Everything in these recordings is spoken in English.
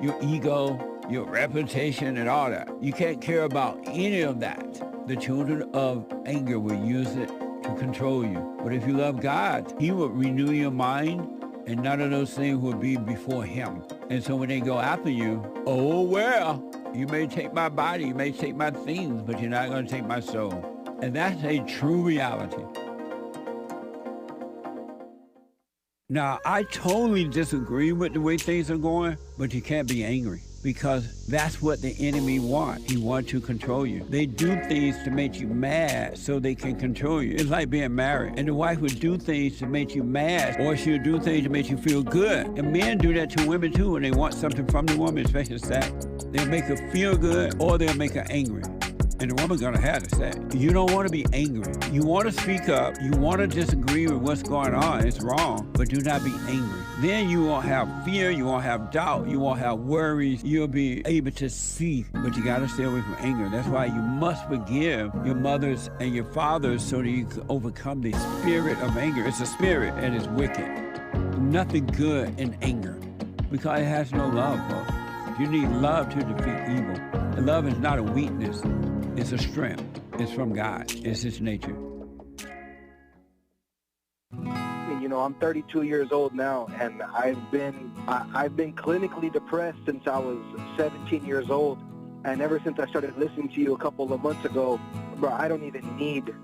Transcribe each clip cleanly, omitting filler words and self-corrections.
your ego, your reputation, and all that. You can't care about any of that. The children of anger will use it to control you. But if you love God, he will renew your mind, and none of those things will be before him. And so when they go after you, oh, well, you may take my body, you may take my things, but you're not going to take my soul. And that's a true reality. Now, I totally disagree with the way things are going, but you can't be angry because that's what the enemy wants. He wants to control you. They do things to make you mad so they can control you. It's like being married, and the wife would do things to make you mad, or she'll do things to make you feel good. And men do that to women too when they want something from the woman, especially sex. They'll make her feel good, or they'll make her angry. And the woman's gonna have to say, you don't want to be angry. You want to speak up. You want to disagree with what's going on. It's wrong, but do not be angry. Then you won't have fear. You won't have doubt. You won't have worries. You'll be able to see, but you got to stay away from anger. That's why you must forgive your mothers and your fathers so that you can overcome the spirit of anger. It's a spirit and it's wicked. Nothing good in anger because it has no love, folks. You need love to defeat evil. And love is not a weakness. It's a strength. It's from God. It's his nature. You know, I'm 32 years old now, and I've been clinically depressed since I was 17 years old. And ever since I started listening to you a couple of months ago, bro, I don't even need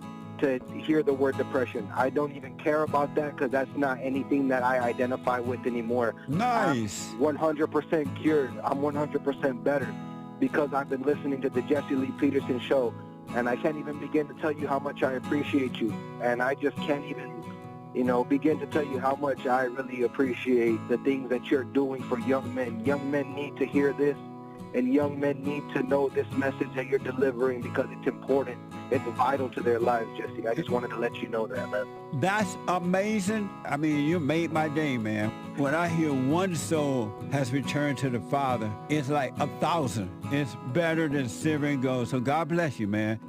to hear the word depression. I don't even care about that because that's not anything that I identify with anymore. Nice. I'm 100% cured. I'm 100% better because I've been listening to the Lee Peterson show, and I can't even begin to tell you how much I appreciate you. And I just can't even, begin to tell you how much I really appreciate the things that you're doing for young men. Young men need to hear this, and young men need to know this message that you're delivering because it's important. It's vital to their lives, Jesse. I just wanted to let you know that, man. That's amazing. I mean, you made my day, man. When I hear one soul has returned to the Father, it's like 1,000. It's better than silver and gold. So God bless you, man.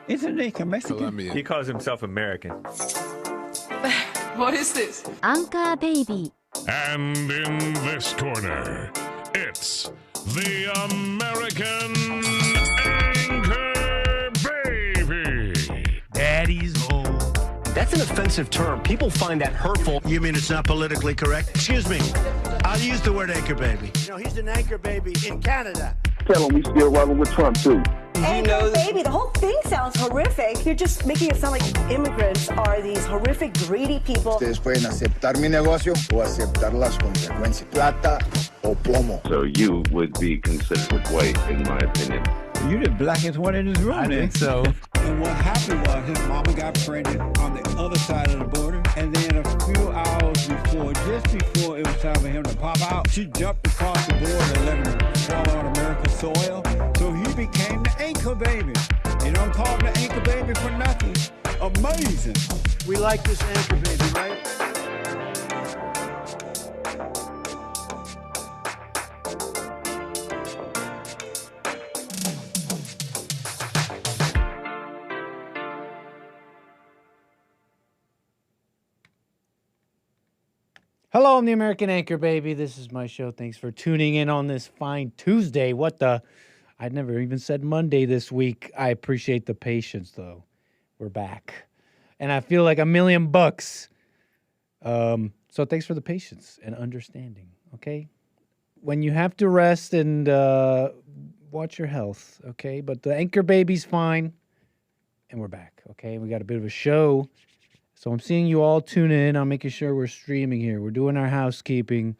Isn't he Mexican? Colombian. He calls himself American. What is this? Anchor Baby. And in this corner, it's the American Anchor Baby. Daddy's home. That's an offensive term. People find that hurtful. You mean it's not politically correct? Excuse me. I'll use the word anchor baby. He's an anchor baby in Canada. Tell him we still rolling with Trump, too. Anchor baby, the whole thing sounds horrific. You're just making it sound like immigrants are these horrific, greedy people. Ustedes pueden aceptar mi negocio o aceptar las consecuencias. Plata o plomo. So you would be considered white, in my opinion. You the blackest one in this room, I think so. And what happened was his mama got pregnant on the other side of the border, and then a few hours before, just before it was time for him to pop out, she jumped across the border and let him fall on America's soil. So he became the anchor baby. You don't call him the anchor baby for nothing. Amazing. We like this anchor baby, right? Hello, I'm the American Anchor Baby. This is my show. Thanks for tuning in on this fine Tuesday. What the? I'd never even said Monday this week. I appreciate the patience, though. We're back. And I feel like $1,000,000. So thanks for the patience and understanding, okay? When you have to rest and watch your health, okay? But the Anchor Baby's fine. And we're back, okay? We got a bit of a show. So I'm seeing you all tune in. I'm making sure we're streaming here. We're doing our housekeeping.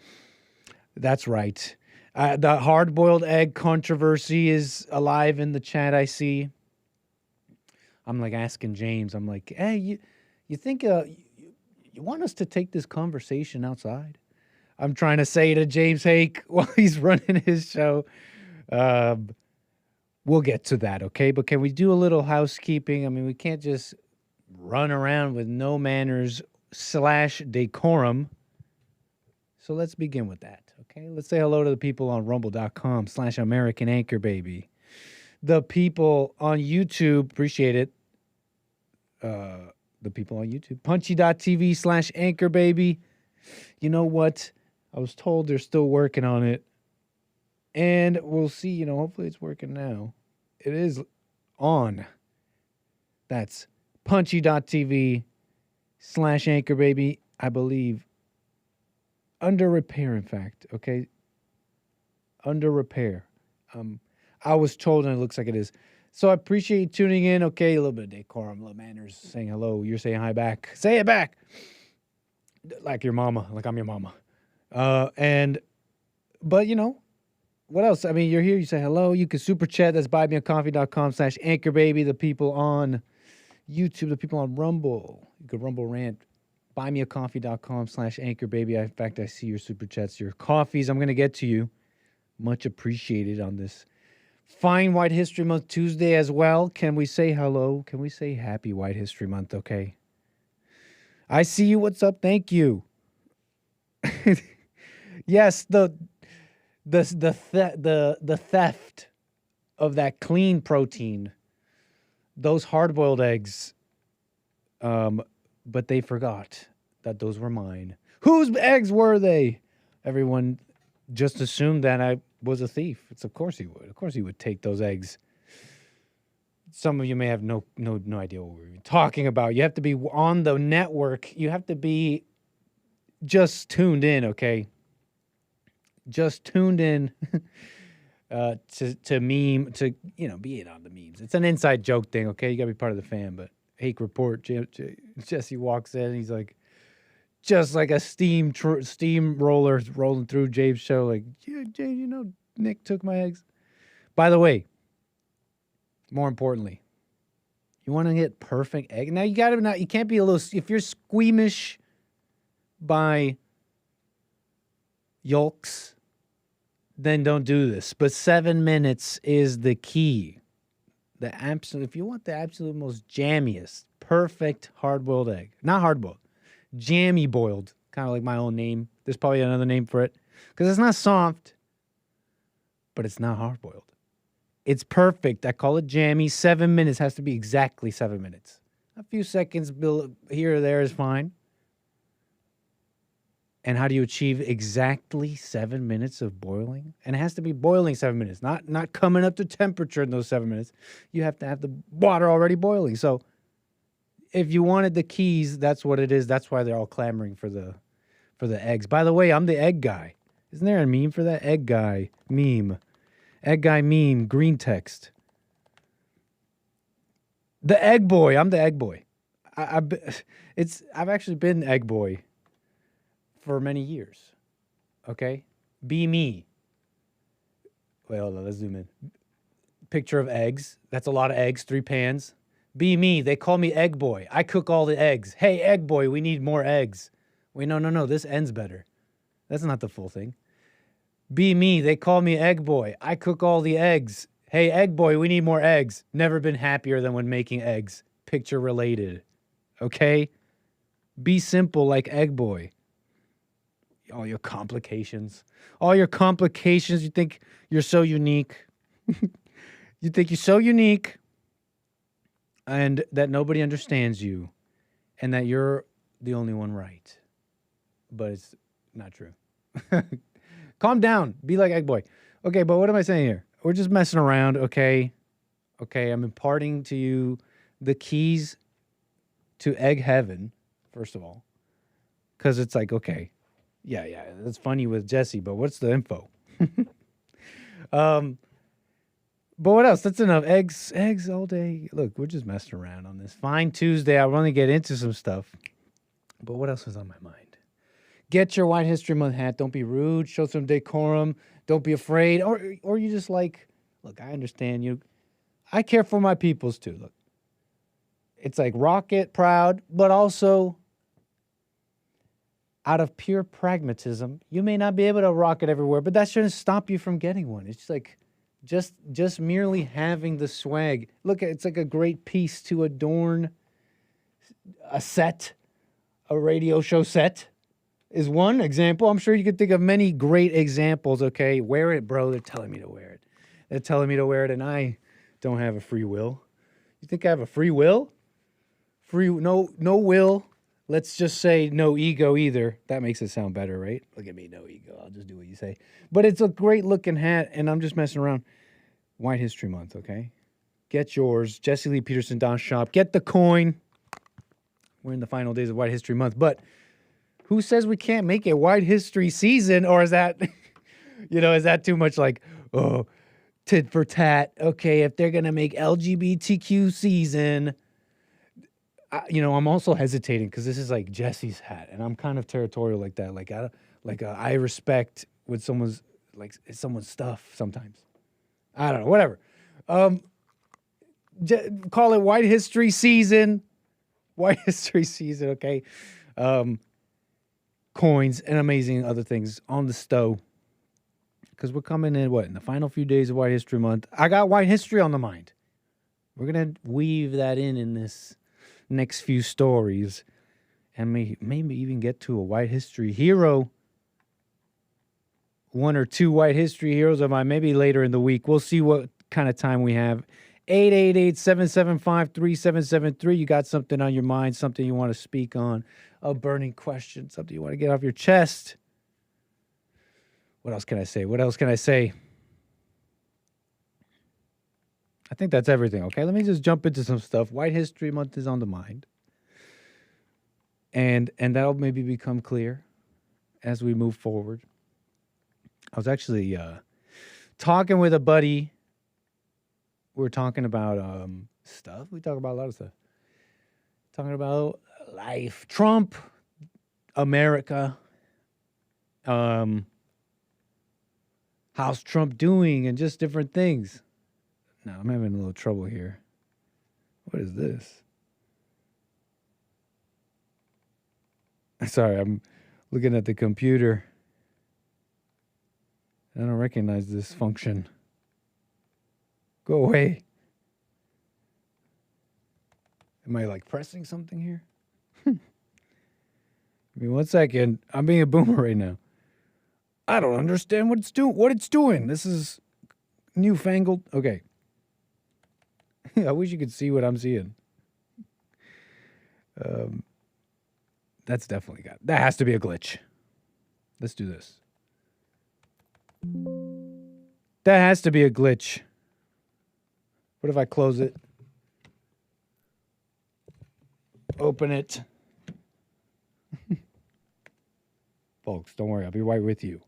That's right. The hard-boiled egg controversy is alive in the chat, I see. I'm like asking James. I'm like, hey, you think you want us to take this conversation outside? I'm trying to say to James Hake while he's running his show. We'll get to that, okay? But can we do a little housekeeping? I mean, we can't just run around with no manners / decorum. So let's begin with that, okay? Let's say hello to the people on rumble.com / American Anchor Baby. The people on YouTube, appreciate it. The people on YouTube, punchy.tv / Anchor Baby. You know what? I was told they're still working on it. And we'll see, hopefully it's working now. It is on. That's punchy.tv / Anchor Baby, I believe. Under repair, in fact, okay? Under repair. I was told, and it looks like it is. So I appreciate you tuning in. Okay, a little bit of decorum, a little manners, saying hello. You're saying hi back. Say it back. Like your mama, like I'm your mama. But what else? I mean, you're here, you say hello. You can super chat. That's buymeacoffee.com / Anchor Baby. The people on YouTube, the people on Rumble. You can Rumble rant. Buymeacoffee.com / Anchor Baby. In fact, I see your super chats, your coffees. I'm going to get to you. Much appreciated on this fine White History Month Tuesday as well. Can we say hello? Can we say happy White History Month? Okay. I see you. What's up? Thank you. Yes, the theft of that clean protein, those hard-boiled eggs, but they forgot that those were mine. Whose eggs were they? Everyone just assumed that I was a thief. Of course he would. Of course he would take those eggs. Some of you may have no idea what we're talking about. You have to be on the network. You have to be just tuned in, okay? Just tuned in to meme, to, be in on the memes. It's an inside joke thing, okay? You got to be part of the fan, but Hake Report, Jesse walks in, and he's like, just like a steamroller rolling through James' show, like, yeah, James, Nick took my eggs. By the way, more importantly, you want to get perfect egg. Now, you can't be a little, if you're squeamish by yolks, then don't do this. But 7 minutes is the key. If you want the absolute most jammiest, perfect hard-boiled egg, not hard-boiled, jammy boiled, kind of like my own name. There's probably another name for it, because it's not soft, but it's not hard-boiled. It's perfect. I call it jammy. 7 minutes has to be exactly 7 minutes. A few seconds here or there is fine. And how do you achieve exactly 7 minutes of boiling? And it has to be boiling 7 minutes, not coming up to temperature in those 7 minutes. You have to have the water already boiling. So if you wanted the keys, that's what it is. That's why they're all clamoring for the eggs. By the way, I'm the egg guy. Isn't there a meme for that? Egg guy meme. Egg guy meme, green text. The egg boy. I'm the egg boy. I've actually been egg boy for many years. Okay? Be me. Wait, hold on. Let's zoom in. Picture of eggs. That's a lot of eggs. 3 pans. Be me. They call me egg boy. I cook all the eggs. Hey, egg boy, we need more eggs. Wait, no. This ends better. That's not the full thing. Be me. They call me egg boy. I cook all the eggs. Hey, egg boy, we need more eggs. Never been happier than when making eggs. Picture related. Okay? Be simple like egg boy. All your complications. You think you're so unique. You think you're so unique and that nobody understands you and that you're the only one right. But Not true. Calm down. Be like Egg Boy. Okay, but what am I saying here? We're just messing around, okay? Okay, I'm imparting to you the keys to egg heaven, first of all. Because it's like, okay, yeah, that's funny with Jesse, but what's the info? But what else? That's enough. Eggs all day. Look, we're just messing around on this fine Tuesday. I want to get into some stuff. But what else is on my mind? Get your White History Month hat. Don't be rude. Show some decorum. Don't be afraid. Or you just like, look, I understand you. I care for my peoples too. Look, it's like rock it, proud, but also out of pure pragmatism, you may not be able to rock it everywhere, but that shouldn't stop you from getting one. It's like just merely having the swag. Look, it's like a great piece to adorn a set, a radio show set is one example. I'm sure you could think of many great examples, okay? Wear it, bro. They're telling me to wear it. They're telling me to wear it, and I don't have a free will. You think I have a free will? No will. Let's just say no ego either. That makes it sound better, right? Look at me, no ego. I'll just do what you say. But it's a great looking hat, and I'm just messing around. White History Month, okay? Get yours. JesseLeePeterson.shop. Get the coin. We're in the final days of White History Month, but who says we can't make it White History season, or is that, is that too much like, oh, tit for tat? Okay, if they're going to make LGBTQ season, I'm also hesitating because this is like Jesse's hat, and I'm kind of territorial like that. I respect with someone's stuff sometimes. I don't know, whatever. Call it White History season. White History season, okay. Coins and amazing other things on the stove. Because we're coming in the final few days of White History Month. I got white history on the mind. We're going to weave that in this next few stories, and maybe even get to a white history hero. One or two white history heroes of mine, maybe later in the week. We'll see what kind of time we have. 888-775-3773. You got something on your mind, something you want to speak on, a burning question, something you want to get off your chest. What else can I say? I think that's everything, okay? Let me just jump into some stuff. White History Month is on the mind. And that'll maybe become clear as we move forward. I was actually talking with a buddy. We're talking about stuff. We talk about a lot of stuff. Talking about life. Trump, America. How's Trump doing? And just different things. Now, I'm having a little trouble here. What is this? Sorry, I'm looking at the computer. I don't recognize this function. Go away. Am I pressing something here? Give me 1 second. I'm being a boomer right now. I don't understand what it's doing. This is newfangled. Okay. I wish you could see what I'm seeing. That's definitely that has to be a glitch. Let's do this. That has to be a glitch. What if I close it? Open it. Folks, don't worry. I'll be right with you.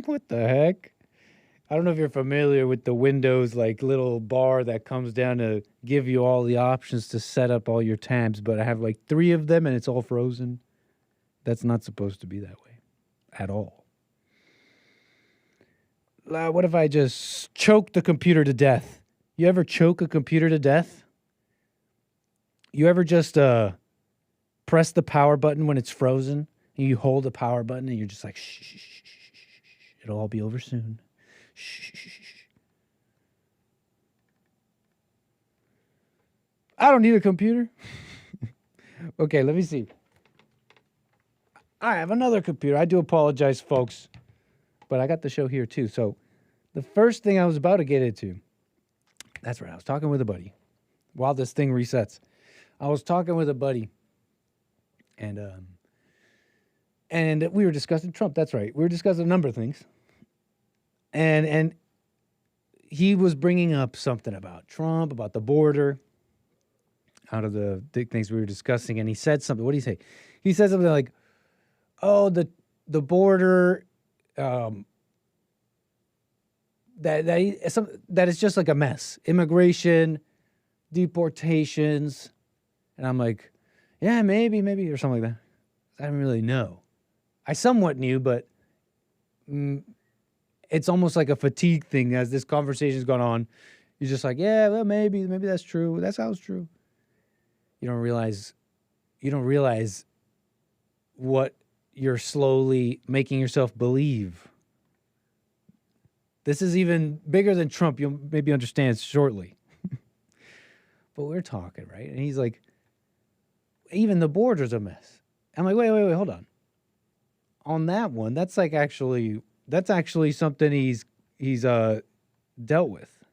What the heck? I don't know if you're familiar with the Windows little bar that comes down to give you all the options to set up all your tabs, but I have 3 of them and it's all frozen. That's not supposed to be that way at all. What if I just choke the computer to death? You ever choke a computer to death? You ever just press the power button when it's frozen and you hold the power button and you're just like, shh, shh, shh, shh, shh, it'll all be over soon. Shh, shh, shh. I don't need a computer. Okay, let me see. I have another computer. I do apologize, folks, but I got the show here too. So the first thing I was about to get into, that's right, I was talking with a buddy while this thing resets. I was talking with a buddy, and And we were discussing Trump. That's right. We were discussing a number of things. And he was bringing up something about Trump, about the border, out of the things we were discussing. And he said something. What did he say? He said something like, oh, the border, that is just like a mess. Immigration, deportations. And I'm like, yeah, maybe, or something like that. I didn't really know. I somewhat knew, but it's almost like a fatigue thing as this conversation's gone on. You're just like, yeah, well, maybe that's true. That sounds true. You don't realize what you're slowly making yourself believe. This is even bigger than Trump. You'll maybe understand shortly. But we're talking, right? And he's like, even the border's a mess. I'm like, wait, hold on. On that one, that's actually something he's dealt with.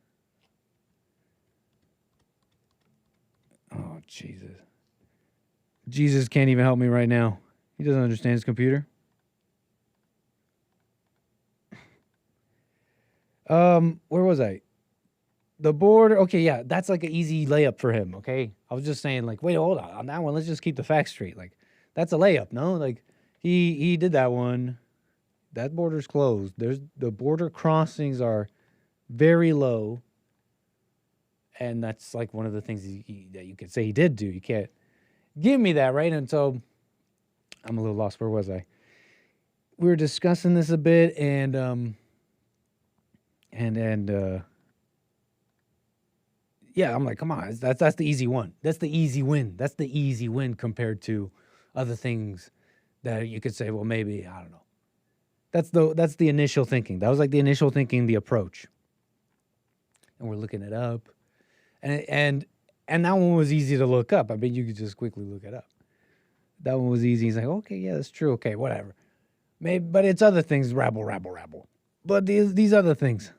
Oh, Jesus. Jesus can't even help me right now. He doesn't understand his computer. Where was I? The border. Okay, yeah, that's like an easy layup for him, okay? I was just saying, like, wait, hold on that one, let's just keep the facts straight. Like, that's a layup, no? Like, he did that one. That border's closed. The border crossings are very low. And that's like one of the things that you could say he did do. You can't give me that, right? And so I'm a little lost. Where was I? We were discussing this a bit, and yeah, I'm like, come on, that's the easy one. That's the easy win. That's the easy win compared to other things that you could say, well, maybe, I don't know. That's the initial thinking. That was like the initial thinking, the approach. And we're looking it up. And that one was easy to look up. I mean, you could just quickly look it up. That one was easy. He's like, okay, yeah, that's true. Okay, whatever. Maybe, but it's other things, rabble. But these other things.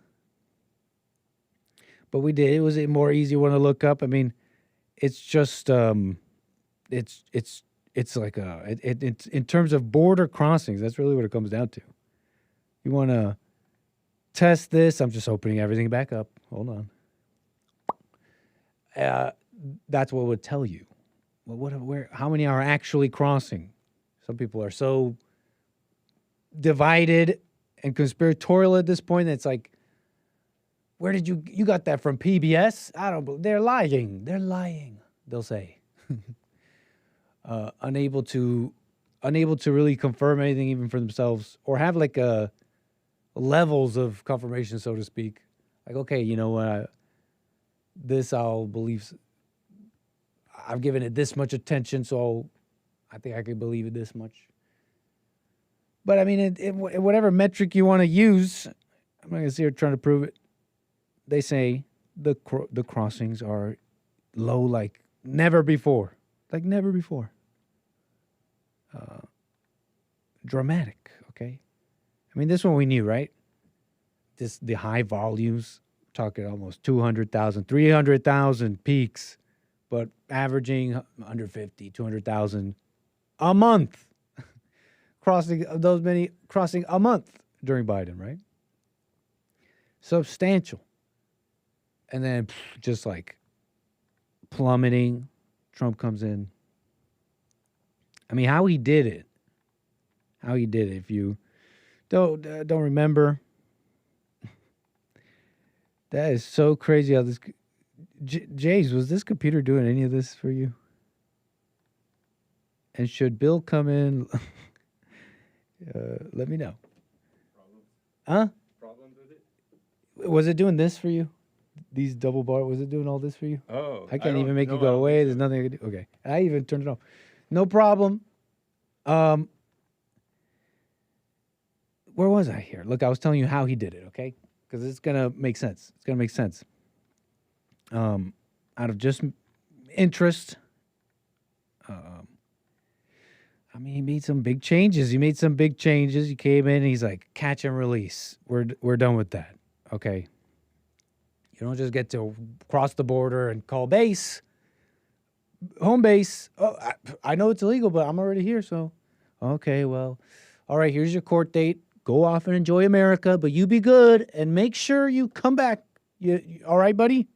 But we did. It was a more easy one to look up. I mean, it's just it's like it's in terms of border crossings. That's really what it comes down to. You want to test this? I'm just opening everything back up. Hold on. That's what it would tell you. Well, how many are actually crossing? Some people are so divided and conspiratorial at this point that it's like, where did you got that from PBS? I don't believe. They're lying. They'll say. Unable to really confirm anything even for themselves, or have like levels of confirmation, so to speak. Like, okay, you know what? This I'll believe. I've given it this much attention, so I think I could believe it this much. But I mean, whatever metric you want to use, I'm not gonna sit here trying to prove it. They say the crossings are low like never before. Like never before. Dramatic, okay? I mean, this one we knew, right? The high volumes, talking almost 200,000, 300,000 peaks, but averaging under 50, 200,000 a month. Crossing a month during Biden, right? Substantial. And then just like plummeting, Trump comes in. I mean, how he did it. If you don't remember, that is so crazy how this. Jays, was this computer doing any of this for you? And should Bill come in? Let me know. Huh? Problems with it? Was it doing this for you? These double bar, was it doing all this for you? Oh, I can't even make it go away. There's nothing I can do. Okay. I even turned it off. No problem. Where was I here? Look, I was telling you how he did it, okay? Because it's going to make sense. It's going to make sense. Out of just interest. I mean, he made some big changes. He came in and he's like, catch and release. We're done with that. Okay. You don't just get to cross the border and call base. Home base. Oh, I know it's illegal, but I'm already here, so Okay, well, all right, here's your court date. Go off and enjoy America, but you be good and make sure you come back. All right, buddy?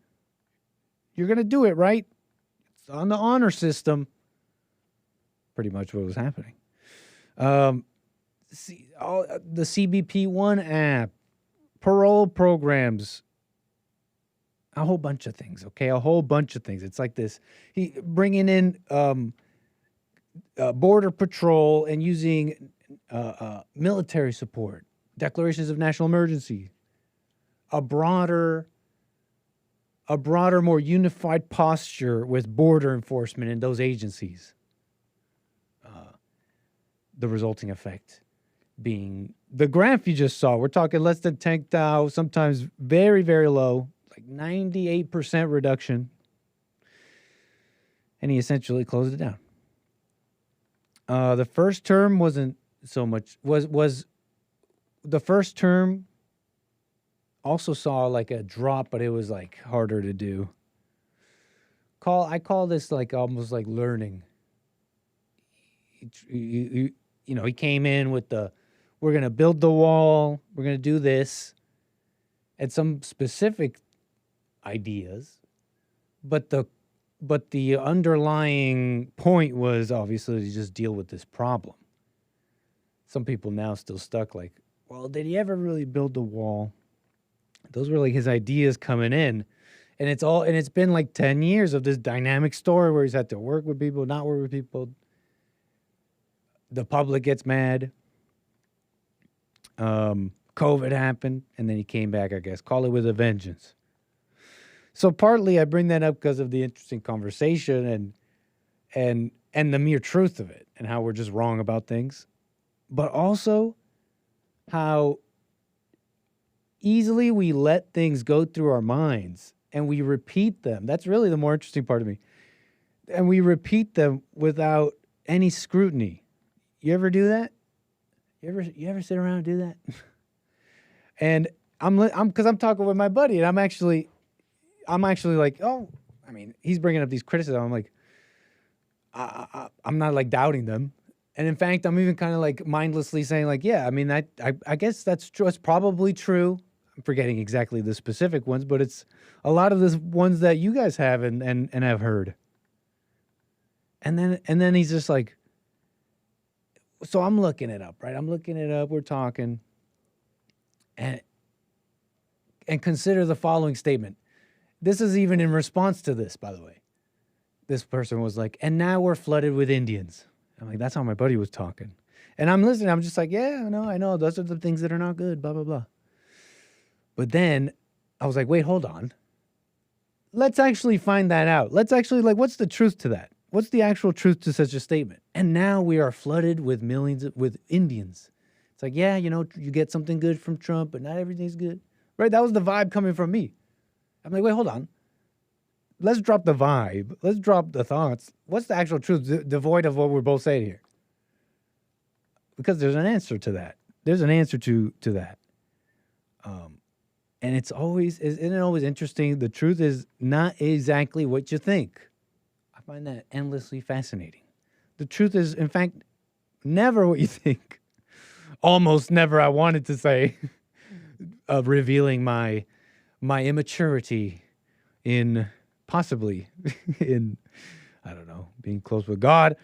You're going to do it, right? It's on the honor system. Pretty much what was happening. The CBP1 app, parole programs, a whole bunch of things, okay? A whole bunch of things. It's like this. Bringing in border patrol and using military support, declarations of national emergency, a broader, more unified posture with border enforcement in those agencies. The resulting effect being the graph you just saw. We're talking less than 10,000, sometimes very, very low, like 98% reduction. And he essentially closed it down. The first term wasn't so much, was the first term also saw like a drop, but it was like harder to do. I call this like almost like learning. He came in with we're going to build the wall, we're going to do this, and some specific ideas, but the underlying point was obviously to just deal with this problem. Some people now still stuck like, well, did he ever really build the wall? Those were like his ideas coming in. And it's been like 10 years of this dynamic story where he's had to work with people, not work with people. The public gets mad. COVID happened, and then he came back, I guess. Call it with a vengeance. So partly I bring that up because of the interesting conversation and the mere truth of it and how we're just wrong about things. But also how easily we let things go through our minds and we repeat them. That's really the more interesting part of me. And we repeat them without any scrutiny. You ever do that? You ever sit around and do that? And because I'm talking with my buddy, and I'm actually like, oh, I mean, he's bringing up these criticisms. I'm like, I'm not like doubting them. And in fact, I'm even kind of like mindlessly saying like, yeah, I mean, I guess that's true. It's probably true. I'm forgetting exactly the specific ones, but it's a lot of the ones that you guys have and have heard. And then he's just like, so I'm looking it up, right? I'm looking it up. We're talking. And consider the following statement. This is even in response to this, by the way. This person was like, and now we're flooded with Indians. I'm like, that's how my buddy was talking. And I'm listening. I'm just like, yeah, I know. Those are the things that are not good, blah, blah, blah. But then I was like, wait, hold on. Let's actually find that out. Let's actually, like, what's the truth to that? What's the actual truth to such a statement? And now we are flooded with with Indians. It's like, yeah, you get something good from Trump, but not everything's good. Right? That was the vibe coming from me. I'm like, wait, hold on. Let's drop the vibe. Let's drop the thoughts. What's the actual truth devoid of what we're both saying here? Because there's an answer to that. There's an answer to that. And isn't it always interesting? The truth is not exactly what you think. I find that endlessly fascinating. The truth is, in fact, never what you think. Almost never, I wanted to say, of revealing my immaturity in possibly in, I don't know, being close with God.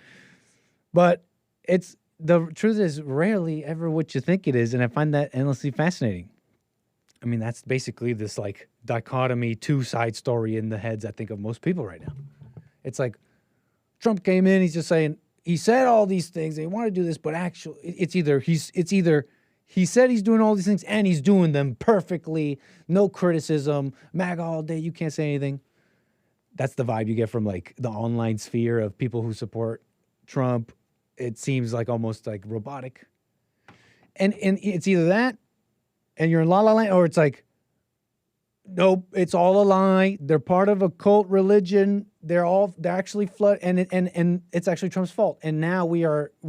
But the truth is rarely ever what you think it is, and I find that endlessly fascinating. I mean, that's basically this like dichotomy, two-side story in the heads, I think, of most people right now. It's like Trump came in, he's just saying, he said all these things, they want to do this, but actually it's either he said he's doing all these things and he's doing them perfectly, no criticism, MAGA all day, you can't say anything. That's the vibe you get from like the online sphere of people who support Trump. It seems like almost like robotic. And it's either that and you're in La La Land, or it's like, nope, it's all a lie. They're part of a cult religion. They're actually flood, and it's actually Trump's fault. And now we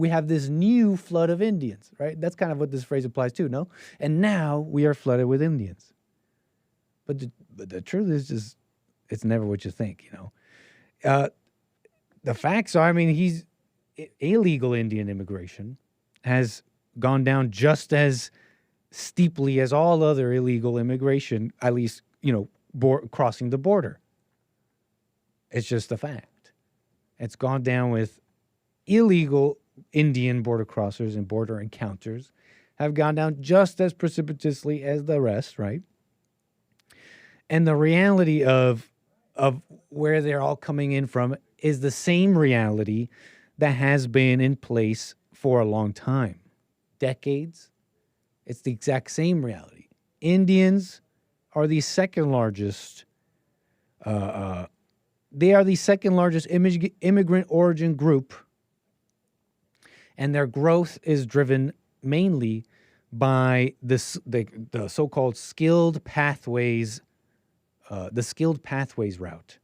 have this new flood of Indians, right? That's kind of what this phrase applies to, no? And now we are flooded with Indians. But the truth is just, it's never what you think, The facts are, I mean, illegal Indian immigration has gone down just as steeply as all other illegal immigration, at least, crossing the border. It's just a fact. It's gone down with illegal Indian border crossers and border encounters have gone down just as precipitously as the rest, right? And the reality of where they're all coming in from is the same reality that has been in place for a long time. Decades. It's the exact same reality. Indians are the second largest immigrant origin group, and their growth is driven mainly by the so-called skilled pathways, the skilled pathways route.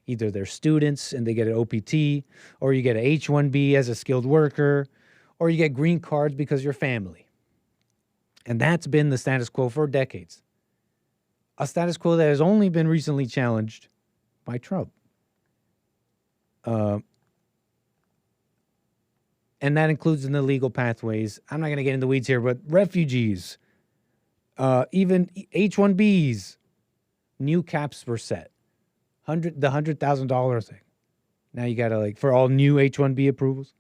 Either they're students and they get an OPT, or you get an H-1B as a skilled worker, or you get green cards because you're family. And that's been the status quo for decades. A status quo that has only been recently challenged by Trump. And that includes in the legal pathways. I'm not going to get into the weeds here, but refugees, even H-1Bs, new caps were set. The $100,000 thing. Now you got to, for all new H-1B approvals.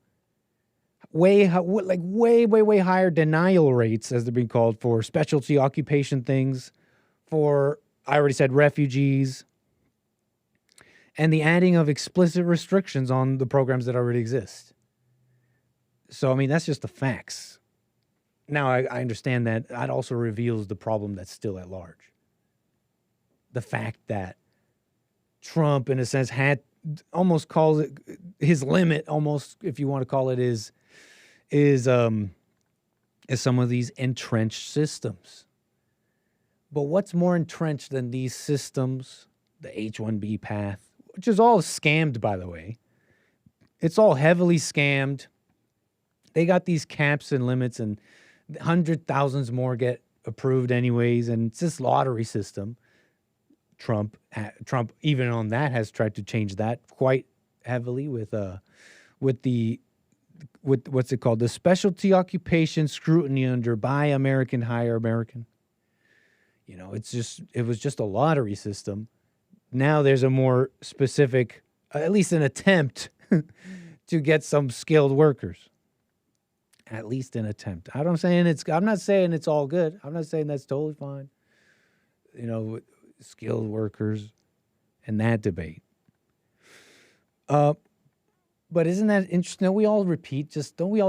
Way higher denial rates, as they're being called, for specialty occupation things, for, I already said, refugees, and the adding of explicit restrictions on the programs that already exist. So, I mean, that's just the facts. Now, I understand that also reveals the problem that's still at large. The fact that Trump, in a sense, almost calls it his limit, almost, if you want to call it, is some of these entrenched systems. But what's more entrenched than these systems, the H-1B path, which is all scammed, by the way. It's all heavily scammed. They got these caps and limits, and 100,000s more get approved anyways, and it's this lottery system. Trump, even on that, has tried to change that quite heavily with what's it called? The specialty occupation scrutiny under Buy American, Hire American. It was just a lottery system. Now there's a more specific, at least an attempt to get some skilled workers. At least an attempt. I'm not saying it's all good. I'm not saying that's totally fine. Skilled workers and that debate. But isn't that interesting? Don't we all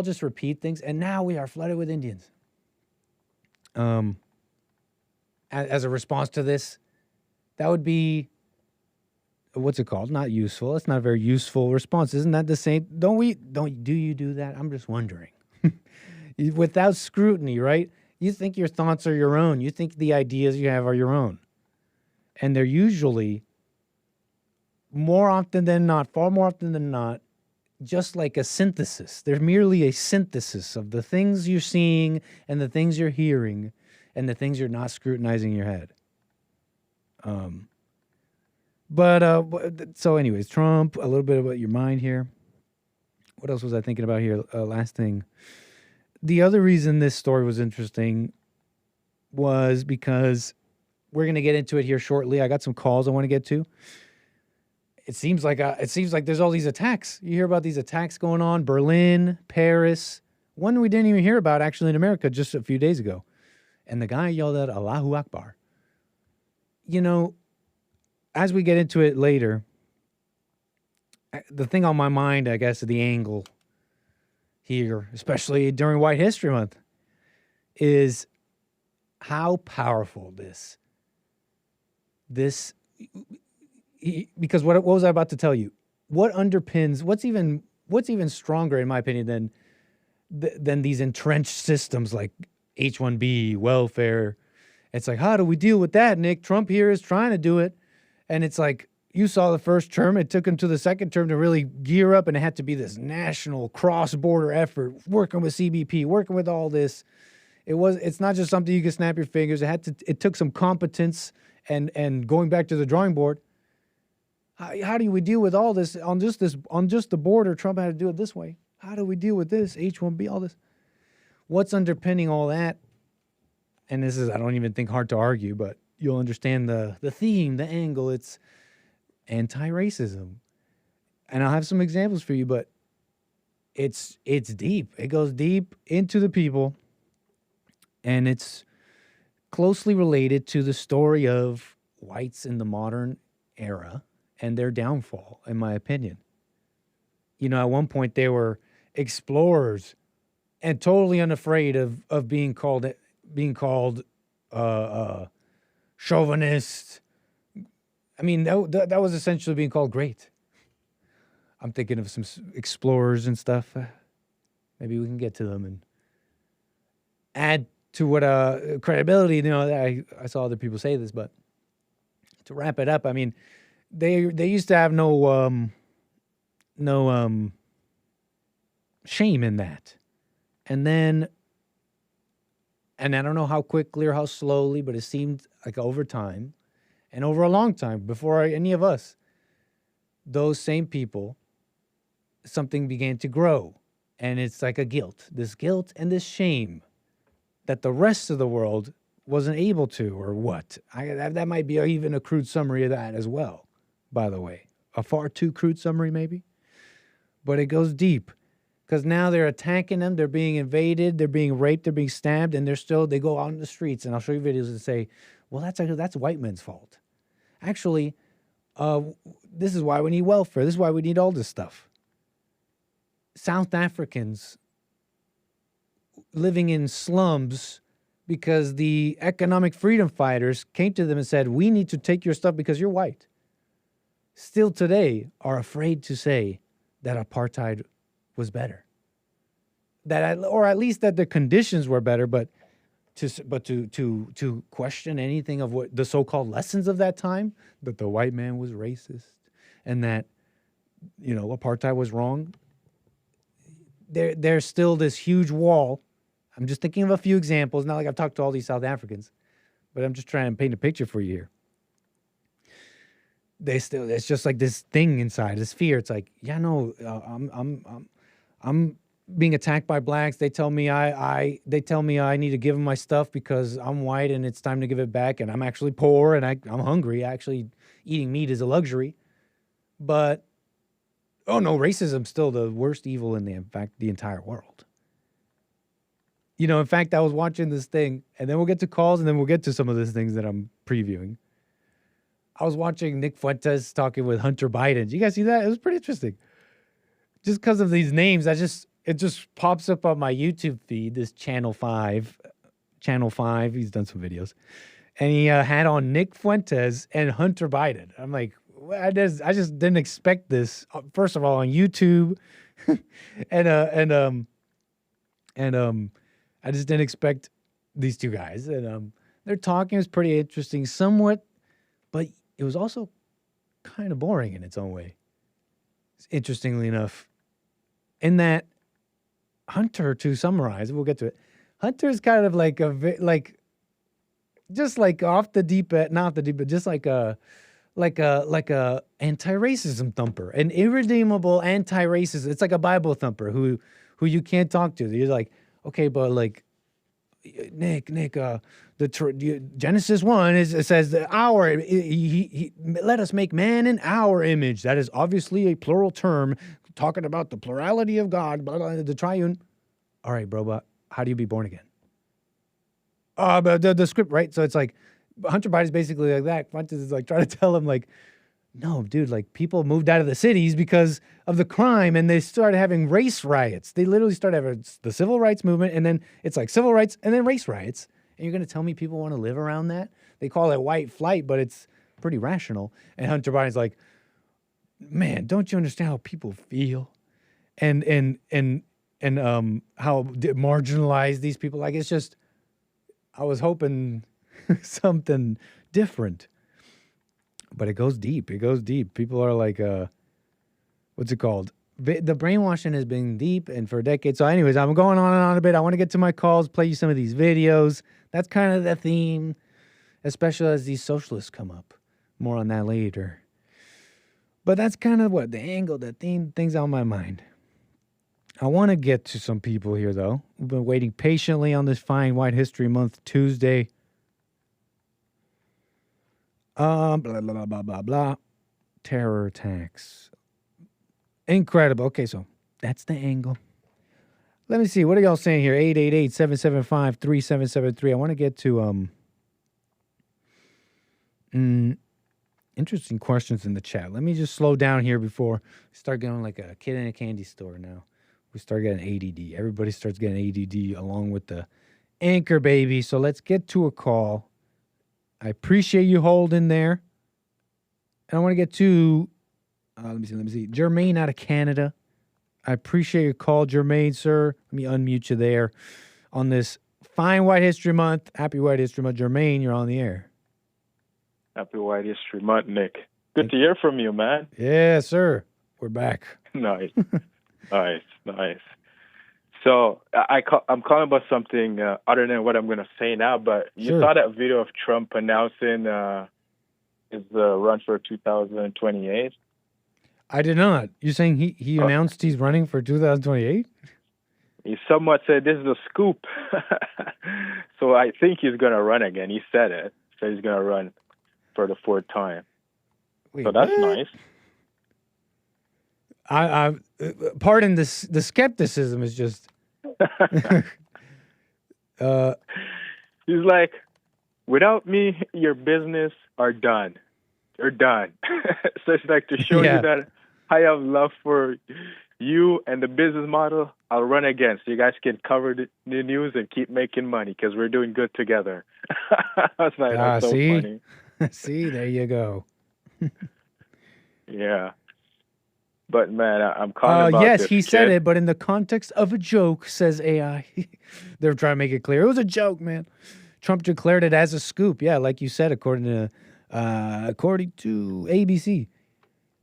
just repeat things? And now we are flooded with Indians. As a response to this, that would be, what's it called? Not useful. It's not a very useful response. Isn't that the same? Do you do that? I'm just wondering. Without scrutiny, right? You think your thoughts are your own. You think the ideas you have are your own. And they're usually, far more often than not, just like a synthesis. They're merely a synthesis of the things you're seeing and the things you're hearing and the things you're not scrutinizing in your head. So anyways, Trump, a little bit about your mind here. What else was I thinking about here? Last thing. The other reason this story was interesting was because we're going to get into it here shortly. I got some calls I want to get to. It seems like there's all these attacks. You hear about these attacks going on, Berlin, Paris. One we didn't even hear about actually in America just a few days ago. And the guy yelled out, Allahu Akbar. As we get into it later, the thing on my mind, I guess, the angle here, especially during White History Month, is how powerful because what was I about to tell you? What underpins, what's even stronger, in my opinion, than these entrenched systems like H-1B, welfare? It's like, how do we deal with that, Nick? Trump here is trying to do it. And it's like, you saw the first term. It took him to the second term to really gear up, and it had to be this national cross-border effort, working with CBP, working with all this. It's not just something you can snap your fingers. It took some competence and going back to the drawing board. How do we deal with all this on just the border? Trump had to do it this way. How do we deal with this? H-1B, all this. What's underpinning all that? And this is, I don't even think hard to argue, but you'll understand the theme, the angle. It's anti-racism. And I'll have some examples for you, but it's deep. It goes deep into the people, and it's closely related to the story of whites in the modern era and their downfall, in my opinion. You know, at one point they were explorers and totally unafraid of being called chauvinist. I mean, that was essentially being called great. I'm thinking of some explorers and stuff. Maybe we can get to them and add to what credibility. You know, I saw other people say this, but to wrap it up, I mean, they used to have no shame in that, and I don't know how quickly or how slowly, but it seemed like over time, and over a long time before any of us, those same people, something began to grow, and it's like this guilt and this shame that the rest of the world wasn't able to, or what? That might be even a crude summary of that as well, by the way. A far too crude summary, maybe. But it goes deep, because now they're attacking them, they're being invaded, they're being raped, they're being stabbed, and they go out in the streets, and I'll show you videos and say, well, that's white men's fault. Actually, this is why we need welfare. This is why we need all this stuff. South Africans living in slums because the economic freedom fighters came to them and said, we need to take your stuff because you're white, still today are afraid to say that apartheid was better. Or at least that the conditions were better, but to question anything of what the so-called lessons of that time, that the white man was racist and that, you know, apartheid was wrong. There's still this huge wall. I'm just thinking of a few examples. Not like I've talked to all these South Africans, but I'm just trying to paint a picture for you here. It's just like this thing inside, this fear. It's like, yeah, no, I'm being attacked by blacks. They tell me I need to give them my stuff because I'm white and it's time to give it back. And I'm actually poor and I'm hungry. Actually, eating meat is a luxury. But oh no, racism's still the worst evil in the entire world. You know, in fact, I was watching this thing, and then we'll get to calls, and then we'll get to some of these things that I'm previewing. I was watching Nick Fuentes talking with Hunter Biden. Did you guys see that? It was pretty interesting. Just because of these names, it just pops up on my YouTube feed, this Channel 5. He's done some videos. And he had on Nick Fuentes and Hunter Biden. I'm like, I just didn't expect this. First of all, on YouTube. and I just didn't expect these two guys. And they're talking. It was pretty interesting somewhat, but it was also kind of boring in its own way. Interestingly enough, in that Hunter, to summarize, we'll get to it. Hunter is kind of like just like off the deep end, not the deep end, just like a anti-racism thumper, an irredeemable anti-racist. It's like a Bible thumper who you can't talk to. You're like, okay, but like Nick, Genesis 1 it says that let us make man in our image. That is obviously a plural term talking about the plurality of God, blah, blah, the triune. All right, bro, but how do you be born again? But the script, right? So it's like Hunter Biden's basically like that. Fuentes is like trying to tell him like, no, dude, like people moved out of the cities because of the crime and they started having race riots. They literally started having the civil rights movement, and then it's like civil rights and then race riots. And you're going to tell me people want to live around that? They call it white flight, but it's pretty rational. And Hunter Biden's like, man, don't you understand how people feel? And how marginalized these people, like, it's just, I was hoping something different. But it goes deep. It goes deep. People are like, what's it called? The brainwashing has been deep and for decades. So anyways, I'm going on and on a bit. I want to get to my calls, play you some of these videos. That's kind of the theme, especially as these socialists come up. More on that later. But that's kind of what the angle, the theme, things on my mind. I want to get to some people here, though. We've been waiting patiently on this fine White History Month Tuesday. Blah, blah, blah, blah, blah, blah. Terror attacks. Incredible. Okay, so that's the angle. Let me see. What are y'all saying here? 888-775-3773. I want to get to interesting questions in the chat. Let me just slow down here before we start going like a kid in a candy store now. We start getting ADD. Everybody starts getting ADD along with the anchor baby. So let's get to a call. I appreciate you holding there. And I want to get to, let me see. Jermaine out of Canada. I appreciate your call, Jermaine, sir. Let me unmute you there on this fine White History Month. Happy White History Month. Jermaine, you're on the air. Happy White History Month, Nick. Good to hear from you, man. Yeah, sir. We're back. Nice. Nice. So I'm calling about something other than what I'm going to say now, but you saw that video of Trump announcing his run for 2028? I did not. You're saying he announced he's running for 2028? He somewhat said this is a scoop. So I think he's going to run again. He said it. So he's going to run for the fourth time. Wait, so that's nice. I pardon the skepticism is just. He's like, without me, your business are done. They're done. So it's like to show you that I have love for you and the business model. I'll run again so you guys can cover the news and keep making money because we're doing good together. That's so funny. See, there you go. Yeah. But, man, I'm calling about yes, this he kid. said it, but in the context of a joke, says AI. They're trying to make it clear. It was a joke, man. Trump declared it as a scoop. Yeah, like you said, according to ABC.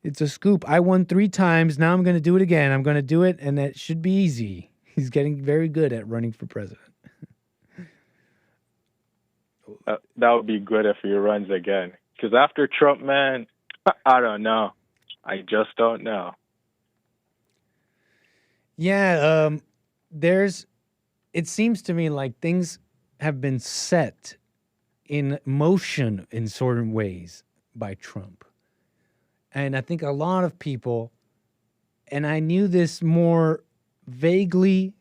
It's a scoop. I won 3 times. Now I'm going to do it again. I'm going to do it, and that should be easy. He's getting very good at running for president. That would be good if he runs again. Because after Trump, man, I don't know. I just don't know. Yeah, it seems to me like things have been set in motion in certain ways by Trump. And I think a lot of people, and I knew this more vaguely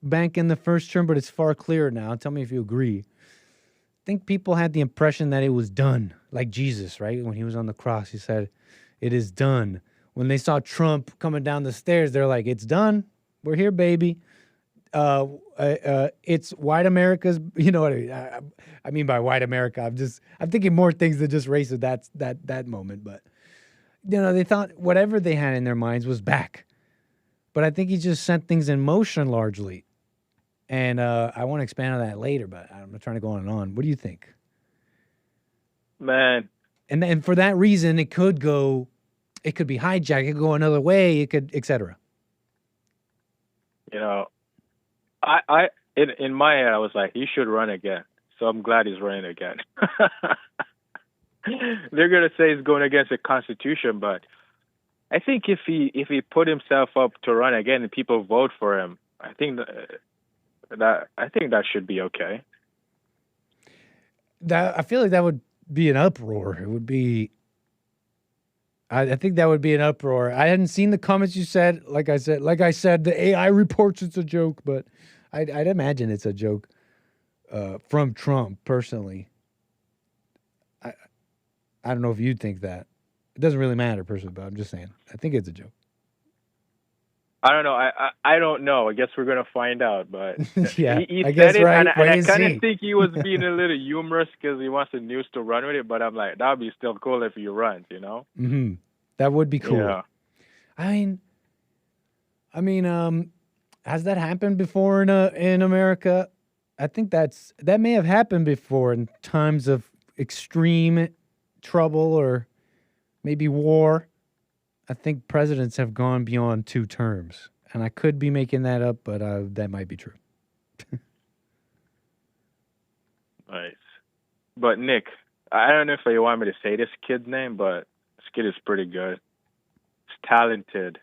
back in the first term, but it's far clearer now. Tell me if you agree. I think people had the impression that it was done, like Jesus, right? When he was on the cross, he said, "It is done." When they saw Trump coming down the stairs, they're like, "It's done. We're here, baby." It's white America's, you know what I mean by white America. I'm thinking more things than just race at that moment. But, you know, they thought whatever they had in their minds was back. But I think he just sent things in motion largely. And I want to expand on that later, but I'm not trying to go on and on. What do you think? Man. And for that reason, it could be hijacked, it could go another way, it could, etc. You know, I in my head, I was like, he should run again. So I'm glad he's running again. They're going to say he's going against the Constitution, but I think if he put himself up to run again and people vote for him, I think that should be okay. I feel like that would be an uproar. It would be. I think that would be an uproar. I hadn't seen the comments you said. Like I said, the AI reports it's a joke, but I'd imagine it's a joke from Trump personally. I don't know if you'd think that. It doesn't really matter personally, but I'm just saying. I think it's a joke. I don't know. I don't know. I guess we're gonna find out. But yeah, he I guess said it, right. and I kind of think he was being a little humorous because he wants the news to run with it. But I'm like, that'd be still cool if he runs, you know? Mm-hmm. That would be cool. Yeah. I mean, has that happened before in America? I think that may have happened before in times of extreme trouble or maybe war. I think presidents have gone beyond 2 terms, and I could be making that up, but that might be true. Nice. But Nick, I don't know if you want me to say this kid's name, but this kid is pretty good. He's talented.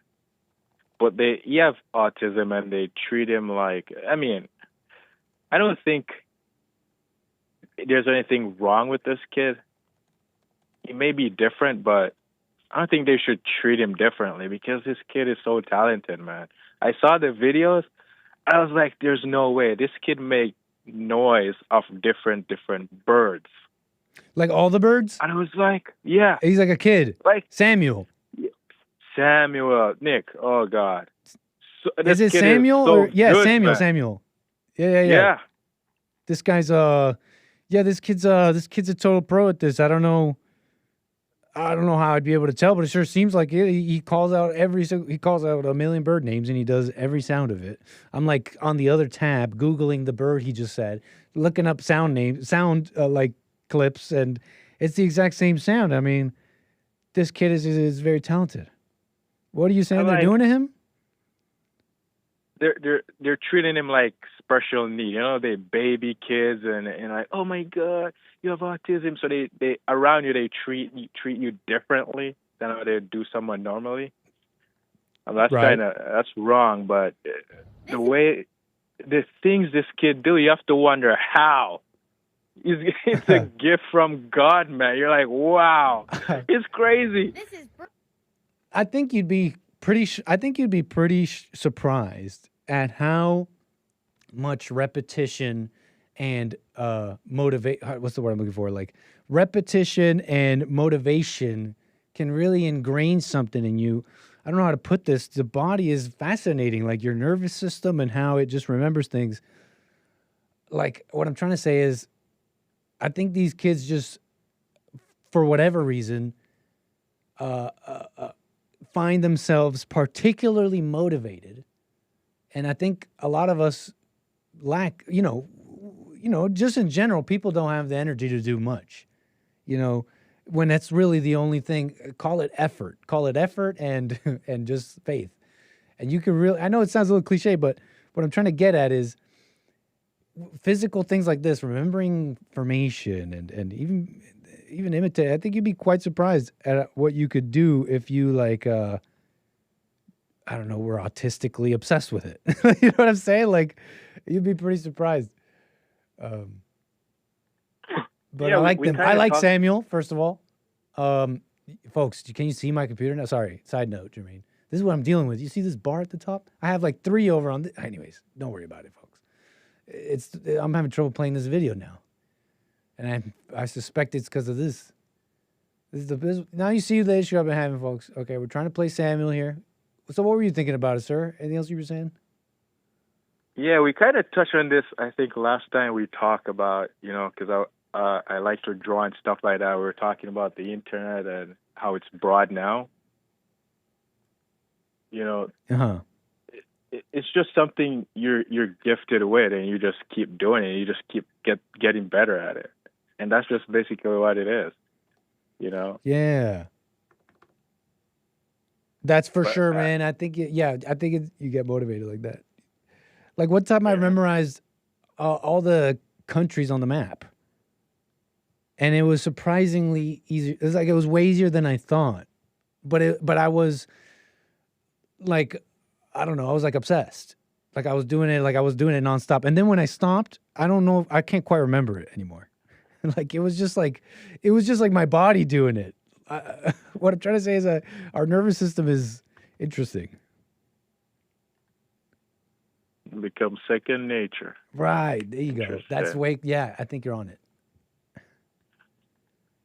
but he have autism and they treat him like, I mean, I don't think there's anything wrong with this kid. He may be different, but I don't think they should treat him differently because this kid is so talented, man. I saw the videos. I was like, there's no way. This kid make noise of different birds. Like all the birds? And I was like, yeah. He's like a kid. Like Samuel. Nick. Oh God. Is it Samuel? Good, Samuel. man. Samuel. Yeah. This guy's this kid's a total pro at this. I don't know how I'd be able to tell, but it sure seems like it. He calls out a million bird names and he does every sound of it. I'm like on the other tab Googling the bird he just said, looking up sound like clips, and it's the exact same sound. I mean, this kid is very talented. What are you saying they're doing to him? They're treating him like special need. You know, they baby kids and like, oh my God, you have autism. So they around you, they treat you differently than how they do someone normally. And that's that's wrong. But the things this kid do, you have to wonder how. It's a gift from God, man. You're like, wow, it's crazy. I think you'd be pretty surprised at how much repetition and what's the word I'm looking for? Like repetition and motivation can really ingrain something in you. I don't know how to put this. The body is fascinating, like your nervous system and how it just remembers things. Like what I'm trying to say is, I think these kids just, for whatever reason, find themselves particularly motivated. And I think a lot of us lack, just in general, people don't have the energy to do much. When that's really the only thing, call it effort and and just faith. And you can really, I know it sounds a little cliche, but what I'm trying to get at is physical things like this, remembering information and even imitate. I think you'd be quite surprised at what you could do if you were autistically obsessed with it. You know what I'm saying? Like, you'd be pretty surprised. But yeah, I like them. I like Samuel, first of all. Folks, can you see my computer now? Sorry, side note, Jermaine. This is what I'm dealing with. You see this bar at the top? I have like 3 over on anyways, don't worry about it, folks. I'm having trouble playing this video now. And I suspect it's because of this. Now you see the issue I've been having, folks. Okay, we're trying to play Samuel here. So what were you thinking about it, sir? Anything else you were saying? Yeah, we kind of touched on this, I think, last time we talked about, because I like to draw and stuff like that. We were talking about the internet and how it's broad now. It's just something you're gifted with, and you just keep doing it. You just keep getting better at it, and that's just basically what it is. Yeah. That's for sure, man. I think you get motivated like that. Like one time I memorized all the countries on the map, and it was surprisingly easy. It was like it was way easier than I thought, but I was like, I don't know, I was like obsessed. Like I was doing it nonstop, and then when I stopped, I don't know, I can't quite remember it anymore. Like it was just like my body doing it. What I'm trying to say is our nervous system is interesting. Become second nature. Right. There you go. That's I think you're on it.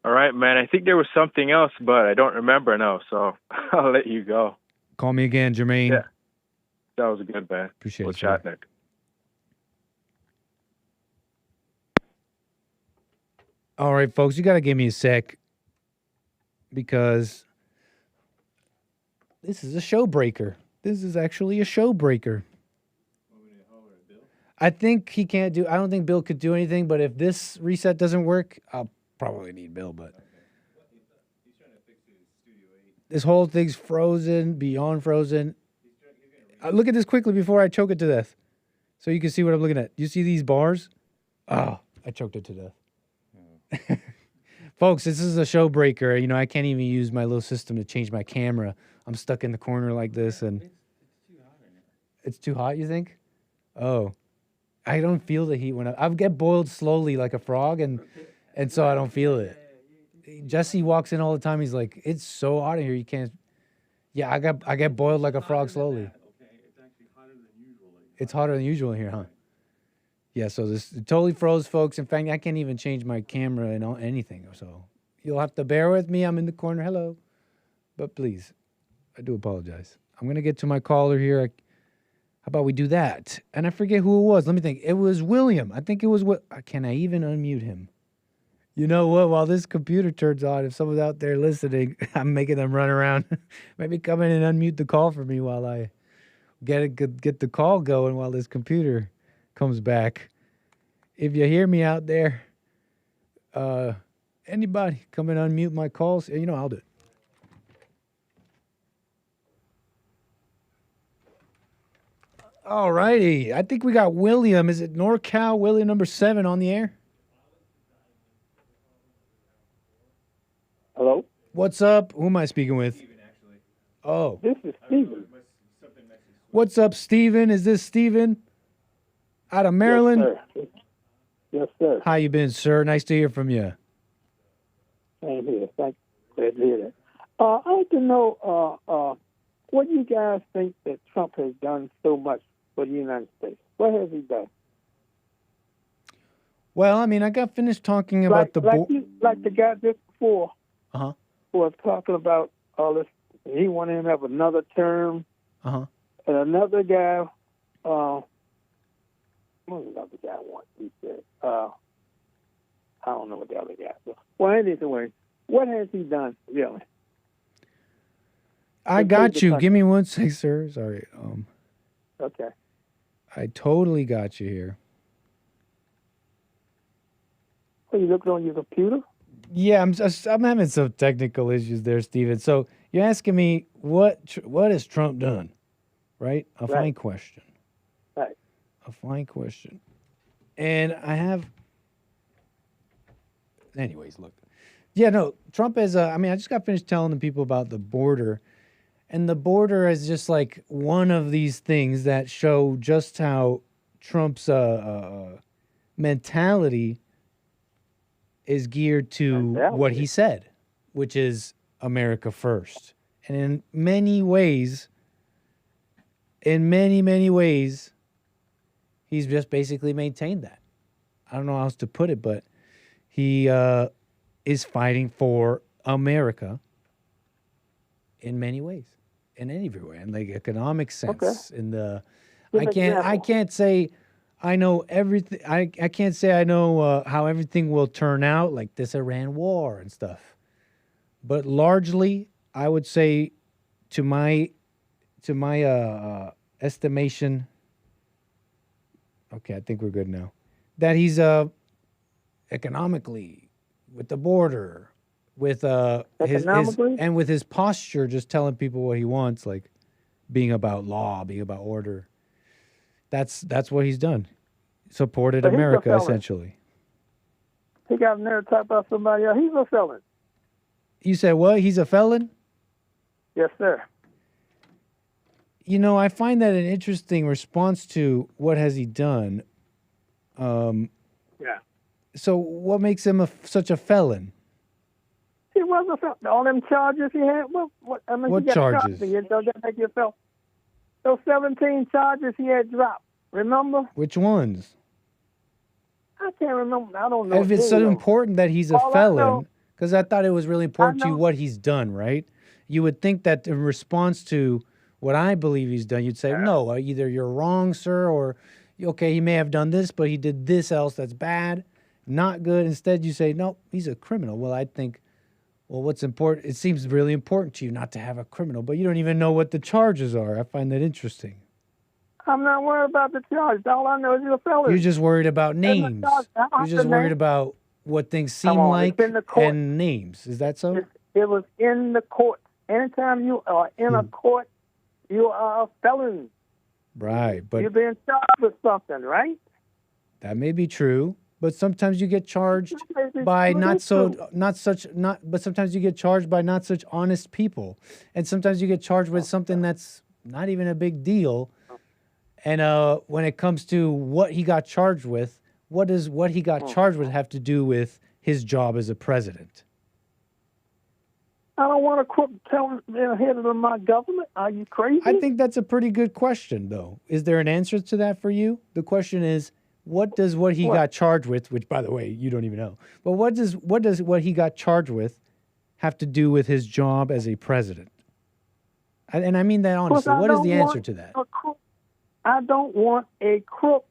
All right, man. I think there was something else, but I don't remember now, so I'll let you go. Call me again, Jermaine. Yeah. That was good, man. Appreciate it. We'll chat, Nick. All right, folks, you got to give me a sec because this is a show breaker. This is actually a show breaker. I think he can't do, I don't think Bill could do anything, but if this reset doesn't work, I'll probably need Bill, but this whole thing's frozen, beyond frozen. Look at this quickly before I choke it to death so you can see what I'm looking at. You see these bars? Oh, I choked it to death. Folks, this is a show breaker. I can't even use my little system to change my camera. I'm stuck in the corner like this, and It's too hot, you think? Oh, I don't feel the heat when I get boiled slowly like a frog, and so I don't feel it. Jesse walks in all the time. He's like, "It's so hot in here, you can't." Yeah, I get boiled like a frog slowly. It's hotter than usual in here, huh? Yeah, so this it totally froze, folks. In fact, I can't even change my camera and anything. So you'll have to bear with me. I'm in the corner. Hello. But please, I do apologize. I'm going to get to my caller here. How about we do that? And I forget who it was. Let me think. It was William. I think it was what? Can I even unmute him? You know what? While this computer turns on, if someone's out there listening, I'm making them run around. Maybe come in and unmute the call for me while I get the call going while this computer comes back. If you hear me out there, anybody come and unmute my calls? You know, I'll do it. All righty. I think we got William. Is it NorCal William number 7 on the air? Hello? What's up? Who am I speaking with? Steven, actually. Oh. This is Steven. What's up, Steven? Is this Steven? Out of Maryland? Yes, sir. Yes, sir. How you been, sir? Nice to hear from you. Same here. Thanks. Glad to hear that. I'd like to know what you guys think that Trump has done so much for the United States. What has he done? Well, I mean, I got finished talking about the like the guy just before. Uh-huh. Who was talking about all this. He wanted him to have another term. Uh-huh. And another guy, what was the other guy want? He said, I don't know what the other guy said. Well, anyway, what has he done, really? I got you. Give me 1 sec, sir. Sorry. Okay. I totally got you here. Are you looking on your computer? Yeah, I'm having some technical issues there, Steven. So you're asking me what has Trump done, right? A fine question. Right. A fine question. And I have... Anyways, look. Yeah, no, Trump is... I just got finished telling the people about the border. And the border is just like one of these things that show just how Trump's mentality is geared to what he said, which is America first. And in many ways, he's just basically maintained that. I don't know how else to put it, but he is fighting for America in many ways, in every way, in like economic sense. In the, I can't say I know everything. I can't say I know how everything will turn out, like this Iran war and stuff. But largely, I would say, to my estimation. Okay, I think we're good now. That he's economically, with the border, with his and with his posture, just telling people what he wants, like being about law, being about order. That's what he's done. Supported America, essentially. He got in there to talk about somebody else. He's a felon. You said what? He's a felon? Yes, sir. You know, I find that an interesting response to what has he done. Yeah. So what makes him such a felon? He was a felon. All them charges he had. What charges? Does that make you a felon? Those 17 charges he had dropped. Remember? Which ones? I can't remember. I don't know. If it's so important that he's a felon, because I thought it was really important to you what he's done, right? You would think that in response to what I believe he's done, you'd say, no, either you're wrong, sir, or, okay, he may have done this, but he did this else that's bad, not good. Instead, you say, no, he's a criminal. Well, I think, well, what's important? It seems really important to you not to have a criminal, but you don't even know what the charges are. I find that interesting. I'm not worried about the charge. All I know is he's a felon. You're just worried about names. You're just worried about what things seem like and names. Is that so? It was in the court. Anytime you are in a court, you are a felon. Right, but you're being charged with something, right? That may be true, but sometimes you get charged by but sometimes you get charged by not such honest people, and sometimes you get charged with something that's not even a big deal. And when it comes to what he got charged with, what does what he got charged with have to do with his job as a president? I don't want to quit telling the head of my government. Are you crazy? I think that's a pretty good question, though. Is there an answer to that for you? The question is, what does what he got charged with, which, by the way, you don't even know, but what does what he got charged with have to do with his job as a president? And I mean that honestly. What is the answer to that? I don't want a crook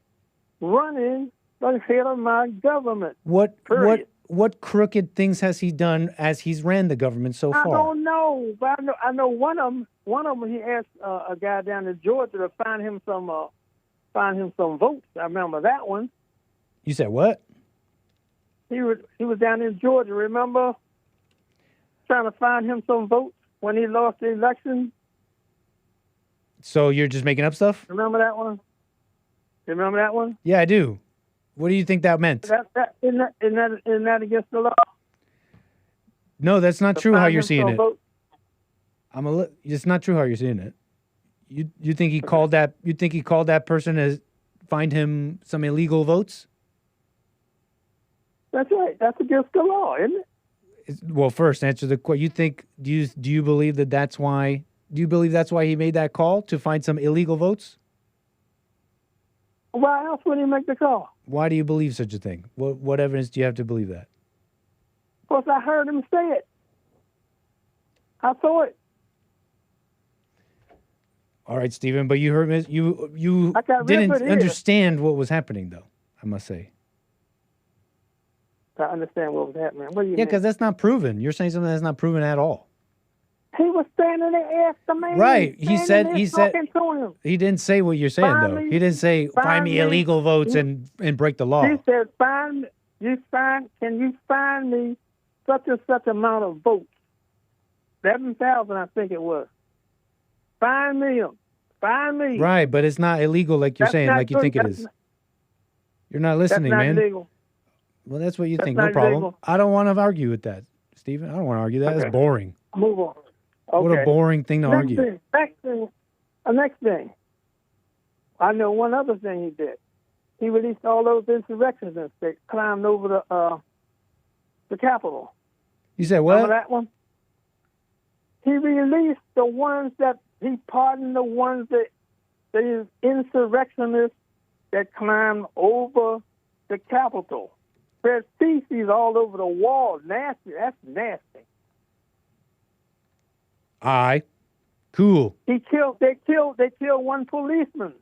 running the head of my government. What crooked things has he done as he's ran the government so far? I don't know, but I know one of them. One of them, he asked a guy down in Georgia to find him some votes. I remember that one. You said what? He was down in Georgia. Remember, trying to find him some votes when he lost the election. So you're just making up stuff? Remember that one? Remember that one? Yeah, I do. What do you think that meant? Isn't that against the law? No, that's not true how you're seeing it. Vote? It's not true how you're seeing it. You think he called that? You think he called that person to find him some illegal votes? That's right. That's against the law, isn't it? Well, first answer the question. You think? Do you believe that that's why? Do you believe that's why he made that call to find some illegal votes? Why else would he make the call? Why do you believe such a thing? What evidence do you have to believe that? Because I heard him say it. I saw it. All right, Stephen, but you heard you didn't understand what was happening, though. I must say. I understand what was happening. What do you mean? Yeah, because that's not proven. You're saying something that's not proven at all. He was standing there, asked the man. Right. He said to him. He didn't say what you're saying though. He didn't say find me illegal votes and break the law. He said can you find me such and such amount of votes? 7,000, I think it was. Find me them. Find me. Right, but it's not illegal like you're saying, like you think it is. You're not listening, that's not man. Illegal. Well, that's what you think. Not No problem. illegal. I don't want to argue with that, Stephen. I don't want to argue that. Okay. That's boring. Move on. Okay. What a boring thing to argue. Next thing. I know one other thing he did. He released all those insurrectionists that climbed over the Capitol. You said what? Remember that one? He released the ones that he pardoned the ones that the insurrectionists that climbed over the Capitol. There's feces all over the wall. Nasty. That's nasty. Aye. Cool. They killed one policeman.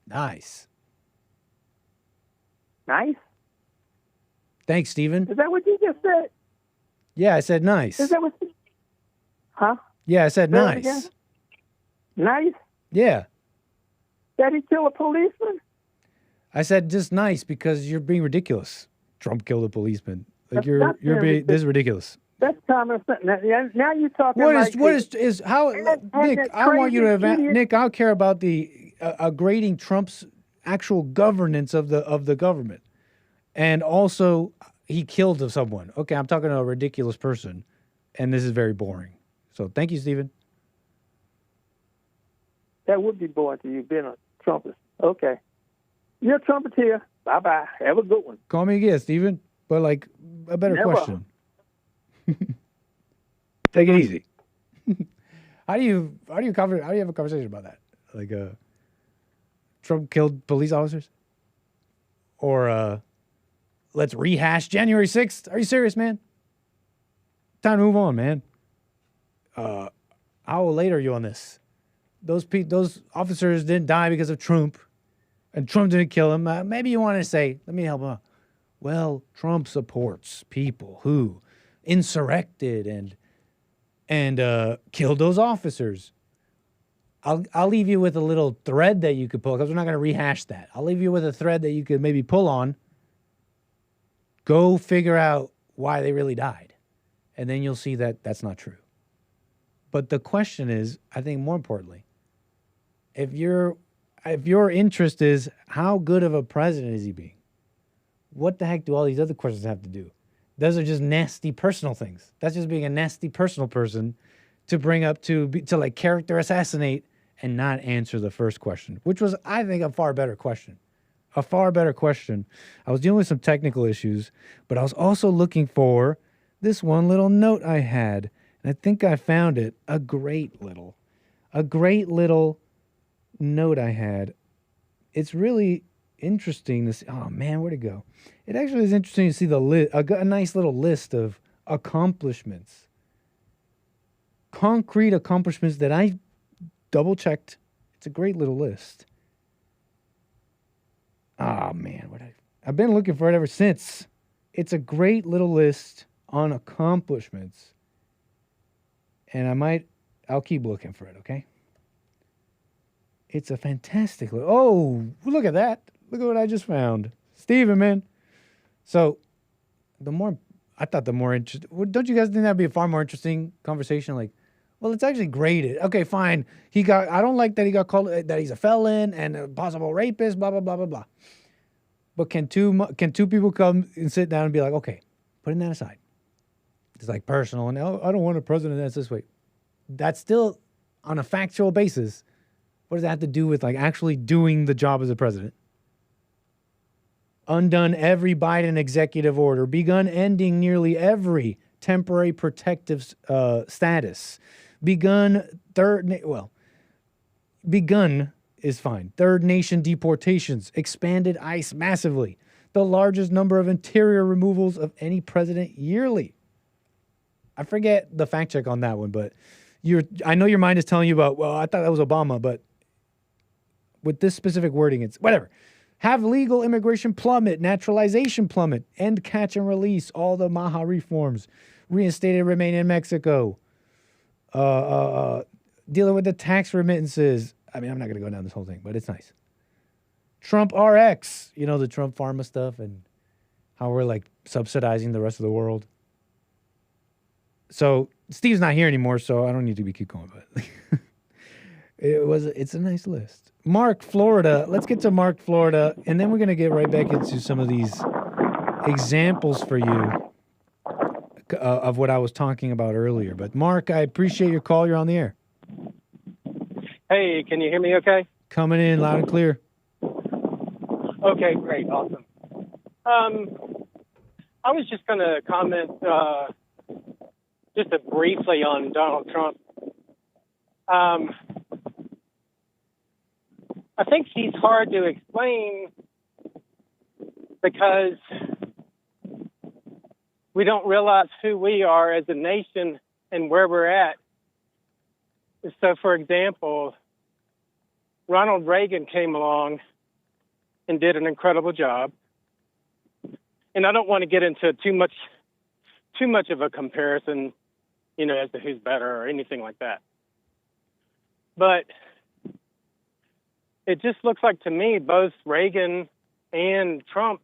Nice. Nice? Thanks, Stephen. Is that what you just said? Yeah, I said nice. Is that what you... Huh? Yeah, I said Say it nice. again? Nice? Yeah. That he killed a policeman? I said just nice because you're being ridiculous. Trump killed a policeman. Like That's this is ridiculous. That's common sense. Now you're talking Nick, I want you to Nick, I don't care about the grading Trump's actual governance of the government. And also he killed somone. Okay, I'm talking to a ridiculous person and this is very boring. So thank you, Stephen. That would be boring to you being a Trumpist. Okay. You're a trumpeter. Bye-bye. Have a good one. Call me again, Stephen. But like a better Never. question. Take it easy. How do you have a conversation about that? Like Trump killed police officers? Or let's rehash January 6th? Are you serious, man? Time to move on, man. How late are you on this? Those officers didn't die because of Trump, and Trump didn't kill him. Maybe you want to say, let me help him out. Well, Trump supports people who insurrected and killed those officers. I'll leave you with a little thread that you could pull, because we're not going to rehash that. I'll leave you with a thread that you could maybe pull on. Go figure out why they really died, and then you'll see that that's not true. But the question is, I think more importantly, if your interest is how good of a president is he being, what the heck do all these other questions have to do? Those are just nasty personal things. That's just being a nasty personal person to bring up to like character assassinate and not answer the first question, which was, I think, a far better question. A far better question. I was dealing with some technical issues, but I was also looking for this one little note I had, and I think I found it. A great little note I had. It's really interesting to see. Oh man, where'd it go? It actually is interesting to see a nice little list of accomplishments, concrete accomplishments that I double checked. It's a great little list. Oh man, I've been looking for it ever since. It's a great little list on accomplishments, and I'll keep looking for it. Okay. It's a fantastic look. Oh, look at that. Look at what I just found. Steven, man. So, I thought the more interesting, don't you guys think that'd be a far more interesting conversation? Like, well, it's actually graded. Okay, fine. I don't like that he got called, that he's a felon and a possible rapist, blah, blah, blah, blah, blah. But can two people come and sit down and be like, okay, putting that aside. It's like personal, and I don't want a president that's this way. That's still on a factual basis. What does that have to do with like actually doing the job as a president? Undone every Biden executive order, begun ending nearly every temporary protective status, begun is fine. Third nation deportations, expanded ICE massively, the largest number of interior removals of any president yearly. I forget the fact check on that one, but I know your mind is telling you about, well, I thought that was Obama, but with this specific wording, it's whatever. Have legal immigration plummet, naturalization plummet, end catch and release, all the Maha reforms, reinstated remain in Mexico, dealing with the tax remittances. I mean, I'm not going to go down this whole thing, but it's nice. Trump RX, the Trump pharma stuff and how we're like subsidizing the rest of the world. So Steve's not here anymore, so I don't need to keep going, but it's a nice list. Mark, Florida. Let's get to Mark, Florida, and then we're going to get right back into some of these examples for you of what I was talking about earlier. But Mark, I appreciate your call. You're on the air. Hey, can you hear me okay? Coming in loud and clear. Okay, great. Awesome. I was just going to comment just briefly on Donald Trump. I think he's hard to explain because we don't realize who we are as a nation and where we're at. So, for example, Ronald Reagan came along and did an incredible job. And I don't want to get into too much of a comparison, as to who's better or anything like that. But it just looks like to me both Reagan and Trump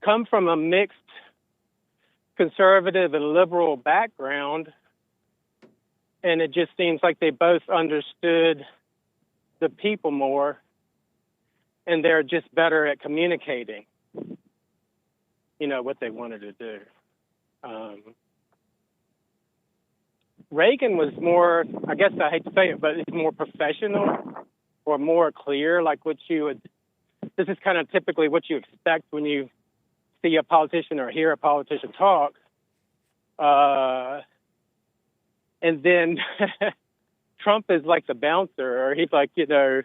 come from a mixed conservative and liberal background, and it just seems like they both understood the people more, and they're just better at communicating, what they wanted to do. Reagan was more, I guess I hate to say it, but it's more professional or more clear, like this is kind of typically what you expect when you see a politician or hear a politician talk. And then Trump is like the bouncer, or he's like, he's more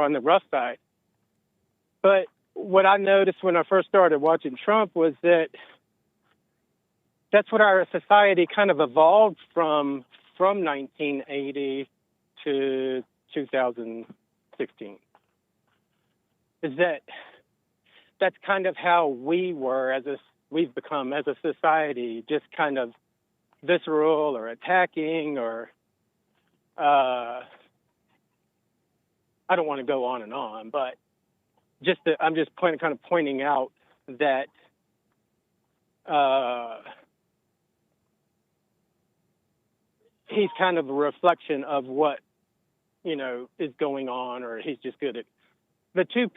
on the rough side. But what I noticed when I first started watching Trump was that that's what our society kind of evolved from 1980 to 2016. Is that's kind of how we've become as a society, just kind of visceral or attacking, or I don't want to go on and on, but I'm just kind of pointing out that he's kind of a reflection of what is going on, or he's just good at the two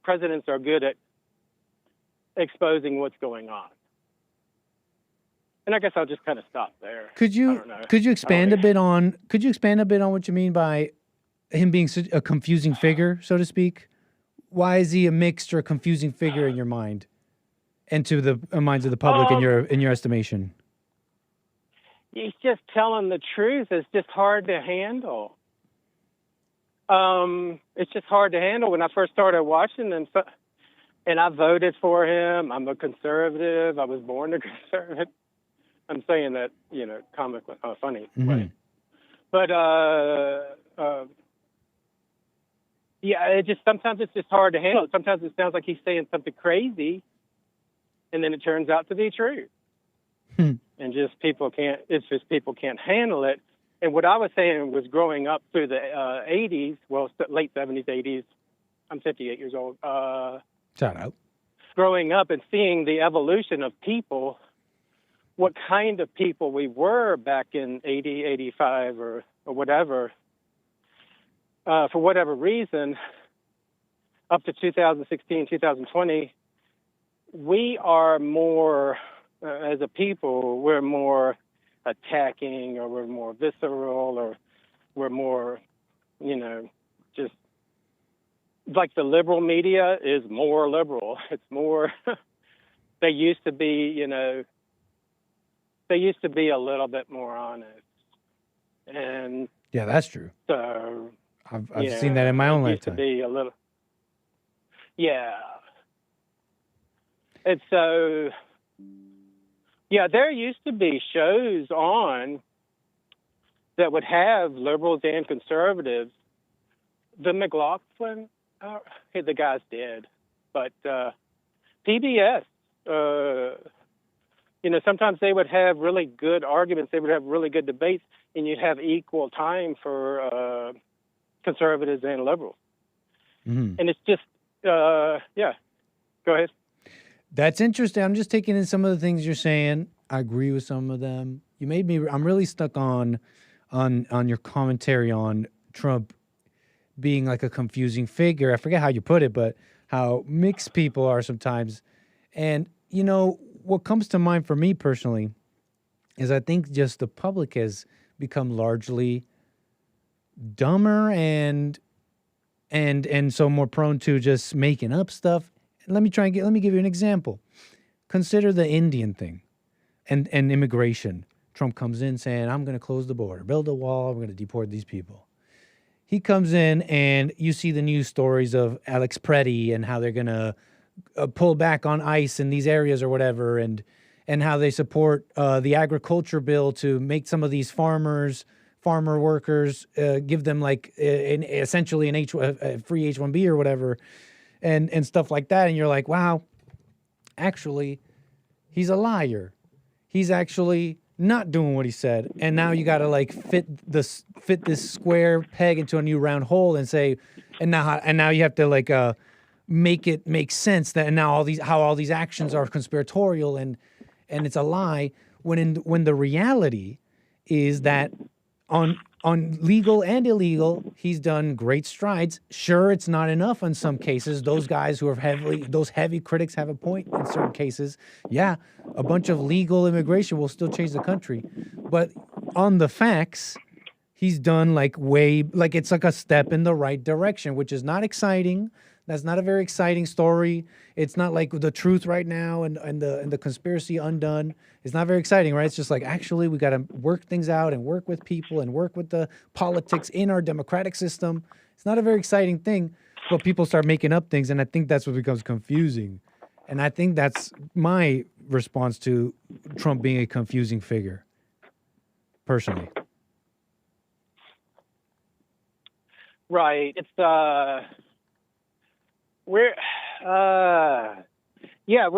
presidents are good at exposing what's going on. And I guess I'll just kind of stop there. Could you expand a bit on what you mean by him being such a confusing figure, so to speak? Why is he a mixed or confusing figure in your mind, and to the minds of the public in your estimation? He's just telling the truth. It's just hard to handle. It's just hard to handle. When I first started watching, and I voted for him. I'm a conservative. I was born a conservative. I'm saying that, comically, funny way. But sometimes it's just hard to handle. Sometimes it sounds like he's saying something crazy, and then it turns out to be true. And people can't handle it. And what I was saying was growing up through the 80s, late 70s, 80s. I'm 58 years old. Shout out. Growing up and seeing the evolution of people, what kind of people we were back in 80, 85 or whatever, for whatever reason, up to 2016, 2020, we are more, as a people, we're more attacking, or we're more visceral, or we're more, just like the liberal media is more liberal. It's more, they used to be a little bit more honest. And yeah, that's true. So I've seen that in my own lifetime. Used to be a little, yeah. And so, there used to be shows on that would have liberals and conservatives. The McLaughlin, the guy's dead, but PBS, sometimes they would have really good arguments. They would have really good debates, and you'd have equal time for conservatives and liberals. And it's just, go ahead. That's interesting. I'm just taking in some of the things you're saying. I agree with some of them. I'm really stuck on your commentary on Trump being like a confusing figure. I forget how you put it, but how mixed people are sometimes. And, what comes to mind for me personally is I think just the public has become largely dumber and so more prone to just making up stuff. Let me give you an example. Consider the Indian thing and immigration. Trump comes in saying, I'm going to close the border, build a wall, we're going to deport these people. He comes in and you see the news stories of Alex Preddy and how they're going to pull back on ICE in these areas or whatever, and how they support the agriculture bill to make some of these farmer workers, give them like essentially a free H-1B or whatever, and stuff like that. And you're like, wow, actually, he's a liar. He's actually not doing what he said. And now you got to like fit this square peg into a new round hole and say, and now you have to like make it make sense that now all these actions are conspiratorial and it's a lie, when the reality is that on legal and illegal, he's done great strides. Sure, it's not enough in some cases. Those guys who are heavy critics have a point in certain cases. Yeah, a bunch of legal immigration will still change the country. But on the facts, he's done it's like a step in the right direction, which is not exciting. That's not a very exciting story. It's not like the truth right now and the conspiracy undone. It's not very exciting, right? It's just like, actually, we got to work things out and work with people and work with the politics in our democratic system. It's not a very exciting thing, but people start making up things, and I think that's what becomes confusing. And I think that's my response to Trump being a confusing figure, personally. Right. It's we're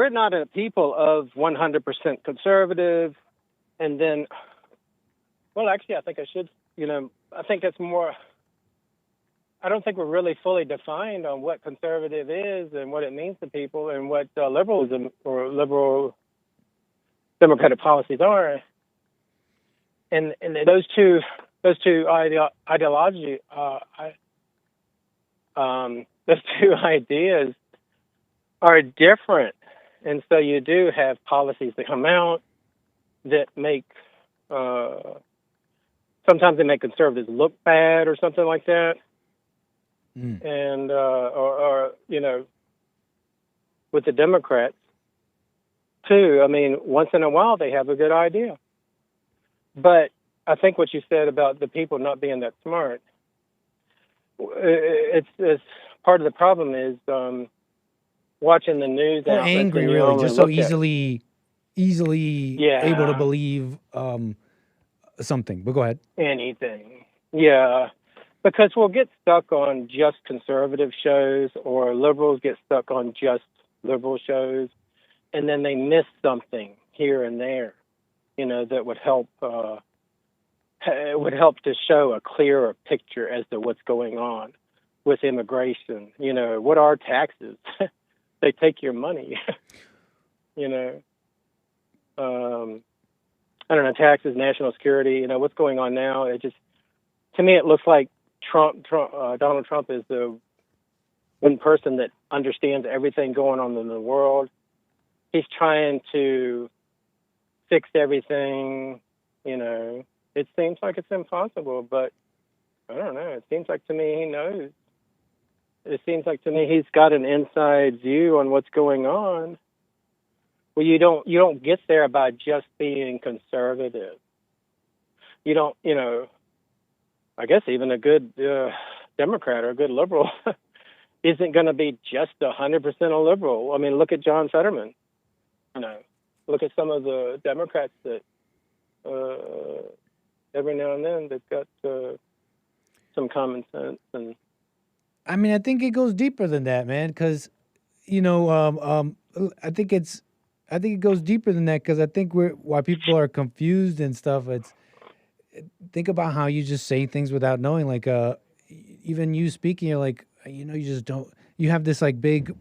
not a people of 100% conservative, and then, well, actually, I think I should, I think it's more, I don't think we're really fully defined on what conservative is and what it means to people and what liberalism or liberal democratic policies are. And those two ideology, those two ideas are different. And so you do have policies that come out that make sometimes they make conservatives look bad or something like that. And or with the Democrats too. I mean, once in a while they have a good idea, but I think what you said about the people not being that smart, it's part of the problem is watching the news. Or angry, really, just so easily able to believe something. But go ahead. Anything, yeah. Because we'll get stuck on just conservative shows, or liberals get stuck on just liberal shows, and then they miss something here and there, that would help. It would help to show a clearer picture as to what's going on with immigration. What are taxes? They take your money. I don't know, taxes, national security. What's going on now? To me, it looks like Donald Trump is the one person that understands everything going on in the world. He's trying to fix everything. It seems like it's impossible, but I don't know. It seems like to me he knows. It seems like to me he's got an inside view on what's going on. Well, you don't get there by just being conservative. You don't, I guess even a good Democrat or a good liberal isn't going to be just 100% a liberal. I mean, look at John Fetterman. Look at some of the Democrats that every now and then they've got some common sense. And I mean, I think it goes deeper than that, man. Because I think it goes deeper than that. Because I think why people are confused and stuff. Think about how you just say things without knowing. Like even you speaking, you're like, you just don't. You have this like big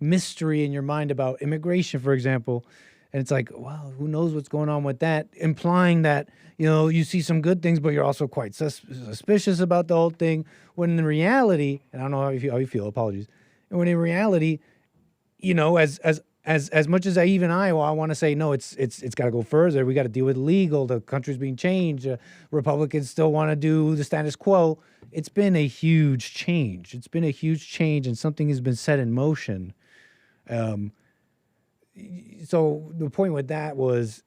mystery in your mind about immigration, for example. And it's like, wow, who knows what's going on with that? Implying that, you see some good things, but you're also quite suspicious about the whole thing. When in reality, and I don't know how you feel, apologies. And when in reality, as much as I want to say, no, it's got to go further. We got to deal with legal. The country's being changed. Republicans still want to do the status quo. It's been a huge change. And something has been set in motion. So the point with that was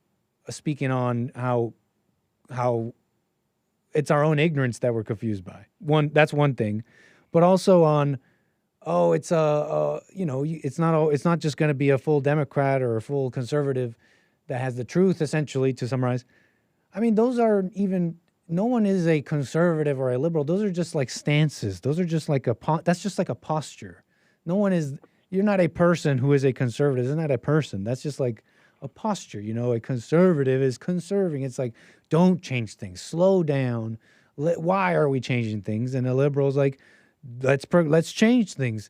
speaking on how it's our own ignorance that we're confused by. That's one thing, but also on, it's it's not just going to be a full Democrat or a full conservative that has the truth. Essentially, to summarize, I mean, those are even. No one is a conservative or a liberal. Those are just like stances. Those are just like that's just like a posture. No one is. You're not a person who is a conservative. It's not a person. That's just like a posture. A conservative is conserving. It's like, don't change things. Slow down. Why are we changing things? And a liberal is like, let's change things.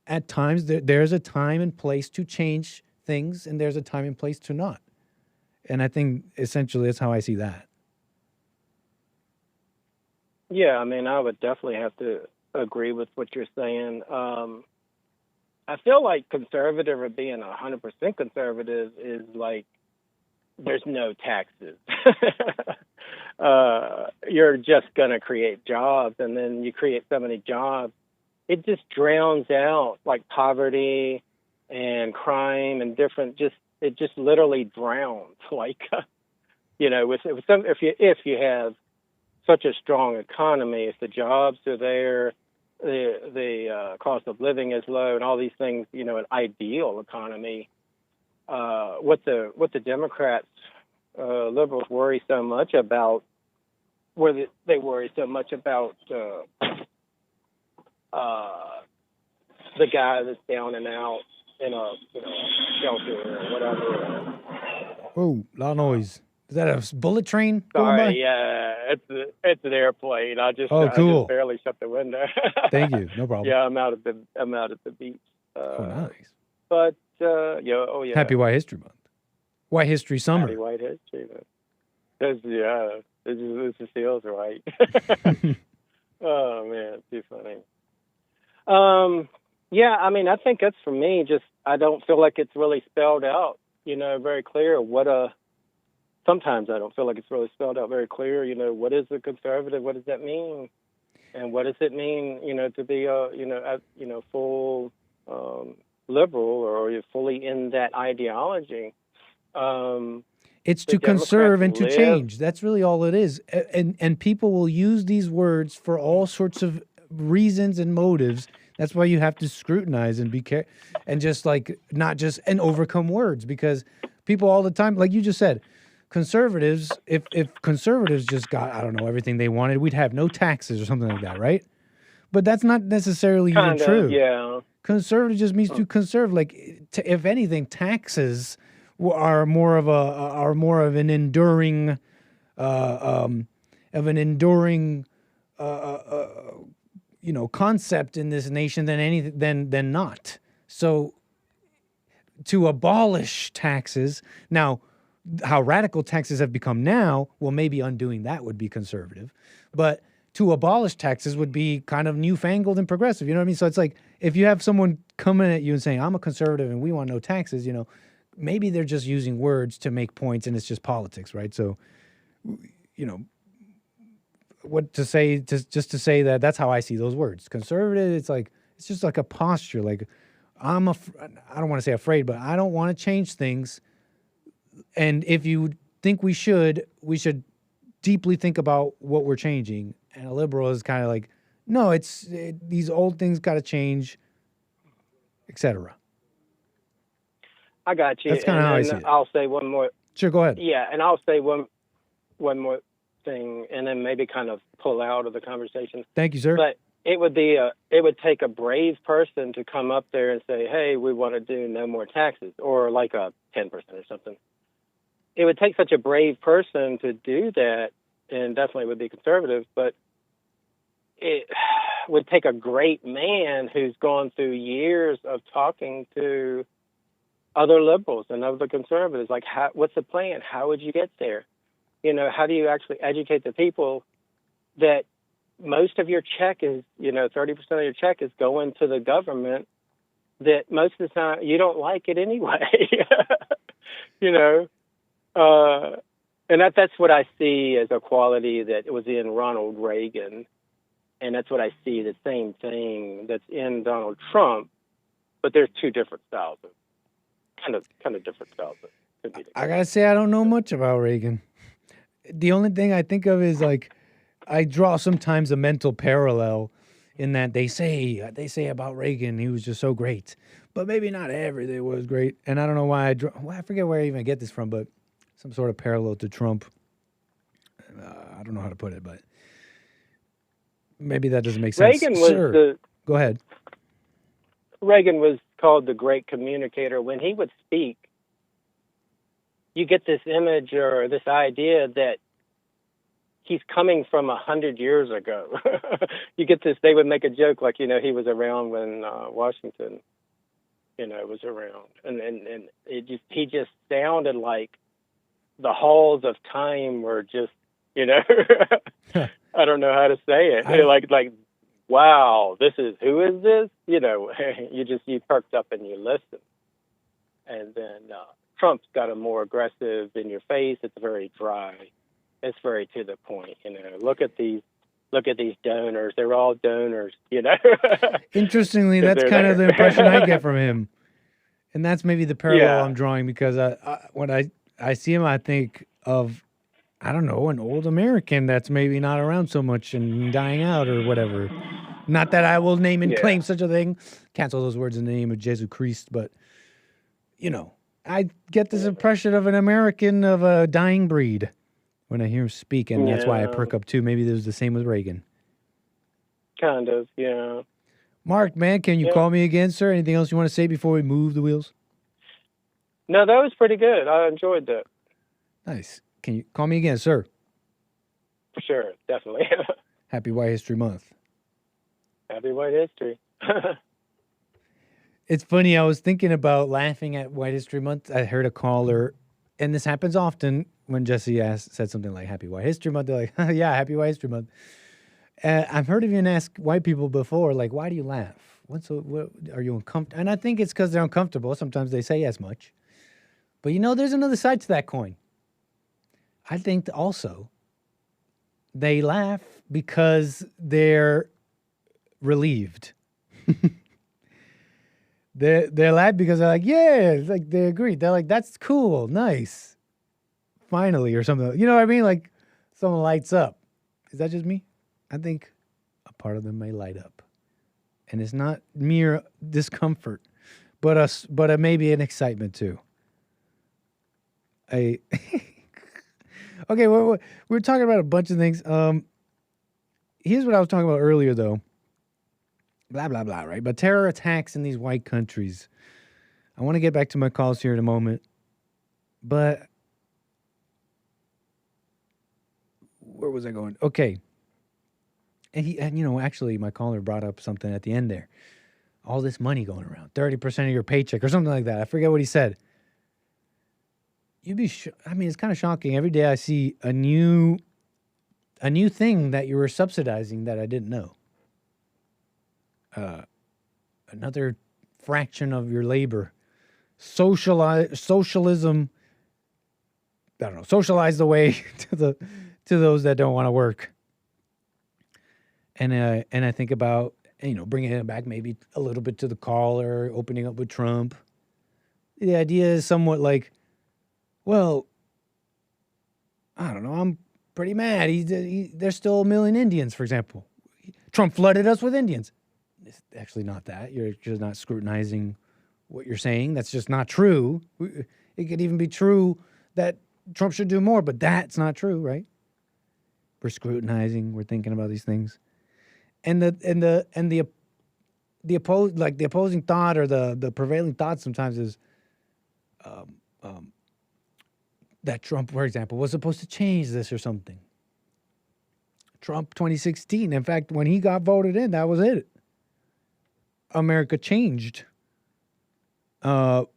At times, there's a time and place to change things, and there's a time and place to not. And I think essentially that's how I see that. Yeah, I mean, I would definitely have to agree with what you're saying. I feel like conservative or being 100% conservative is like there's no taxes. You're just going to create jobs, and then you create so many jobs, it just drowns out like poverty and crime and it just literally drowns. Like, if you have such a strong economy, if the jobs are there, the cost of living is low, and all these things, an ideal economy. What the Democrats, liberals worry so much about, they worry so much about the guy that's down and out in a shelter or whatever. Oh, loud noise. Is that a bullet train going by? Sorry, yeah, it's an airplane. I just barely shut the window. Thank you, no problem. Yeah, I'm out at the beach. Nice. But yeah. Happy White History Month. White History Summer. Happy White History Month. This just feels right. Oh man, too funny. Yeah, I mean, I think that's for me. Just I don't feel like it's really spelled out, very clear what sometimes I don't feel like it's really spelled out very clear. What is a conservative? What does that mean? And what does it mean, to be a full liberal, or you're fully in that ideology? It's to conserve and to change. That's really all it is. And people will use these words for all sorts of reasons and motives. That's why you have to scrutinize and be careful, and just not just and overcome words, because people all the time, like you just said, conservatives, if conservatives just got, I don't know, everything they wanted, we'd have no taxes or something like that, right? But that's not necessarily even true. Yeah. Conservative just means to conserve. If anything, taxes are more of an enduring, concept in this nation than not. So to abolish taxes now. How radical taxes have become now, well, maybe undoing that would be conservative. But to abolish taxes would be kind of newfangled and progressive. You know what I mean? So it's like if you have someone coming at you and saying, I'm a conservative and we want no taxes, maybe they're just using words to make points and it's just politics, right? So, what to say, just to say that's how I see those words. Conservative, it's just like a posture. Like I don't want to say afraid, but I don't want to change things. And if you think we should deeply think about what we're changing. And a liberal is kind of like, no, these old things got to change, etc. I got you. That's kind of how I see it. I'll say one more. Sure, go ahead. Yeah, and I'll say one more thing, and then maybe kind of pull out of the conversation. Thank you, sir. But it would take a brave person to come up there and say, hey, we want to do no more taxes, or like a 10% or something. It would take such a brave person to do that, and definitely would be conservative, but it would take a great man who's gone through years of talking to other liberals and other conservatives. Like, what's the plan? How would you get there? How do you actually educate the people that most of your check is, 30% of your check is going to the government, that most of the time you don't like it anyway, and that's what I see as a quality that was in Ronald Reagan. And that's what I see, the same thing that's in Donald Trump, but there's two different styles, kind of different styles. I gotta say, I don't know much about Reagan. The only thing I think of is I draw sometimes a mental parallel in that they say about Reagan, he was just so great, but maybe not everything was great. And I don't know why I forget where I even get this from, but some sort of parallel to Trump. I don't know how to put it, but maybe that doesn't make sense. Reagan was Go ahead. Reagan was called the great communicator. When he would speak, you get this image or this idea that he's coming from 100 years ago. You get this, they would make a joke like, he was around when Washington, was around. And he just sounded like the halls of time were just, I don't know how to say it. Like, wow, who is this? You perked up and you listen. And then Trump's got a more aggressive in your face. It's very dry. It's very to the point. Look at these donors. They're all donors. Interestingly, that's kind of the impression I get from him, and that's maybe the parallel I'm drawing, because when I see him, I think of, I don't know, an old American that's maybe not around so much and dying out or whatever. Not that I will name and claim such a thing. Cancel those words in the name of Jesus Christ, but I get this impression of an American of a dying breed when I hear him speak, and that's why I perk up too. Maybe it was the same with Reagan. Kind of, yeah. Mark, man, can you call me again, sir? Anything else you want to say before we move the wheels? No, that was pretty good. I enjoyed that. Nice. Can you call me again, sir? For sure, definitely. Happy White History Month. Happy White History. It's funny, I was thinking about laughing at White History Month. I heard a caller, and this happens often when Jesse said something like Happy White History Month. They're like, yeah, Happy White History Month. I've heard even ask white people before, like, why do you laugh? What are you uncomfortable? And I think it's because they're uncomfortable. Sometimes they say as much. But there's another side to that coin. I think also they laugh because they're relieved. They're laugh because they're like, yeah, it's like they agree. They're like, that's cool, nice, finally, or something. You know what I mean? Like someone lights up. Is that just me? I think a part of them may light up, and it's not mere discomfort, but maybe an excitement too. Okay, we're talking about a bunch of things. Here's what I was talking about earlier, though. Blah, blah, blah, right? But terror attacks in these white countries. I want to get back to my calls here in a moment. But where was I going? Okay. And actually, my caller brought up something at the end there. All this money going around, 30% of your paycheck or something like that. I forget what he said. You'd be, it's kind of shocking. Every day I see a new thing that you were subsidizing that I didn't know. Another fraction of your labor. Socialism. I don't know. Socialize the way to those that don't want to work. And I think about bringing it back maybe a little bit to the caller, opening up with Trump. The idea is somewhat like, well, I don't know. I'm pretty mad. There's still 1 million Indians, for example. Trump flooded us with Indians. It's actually not that. You're just not scrutinizing what you're saying. That's just not true. It could even be true that Trump should do more, but that's not true, right? We're scrutinizing. We're thinking about these things, and the opposing thought or the prevailing thought sometimes is, that Trump, for example, was supposed to change this or something. Trump 2016. In fact, when he got voted in, that was it. America changed. But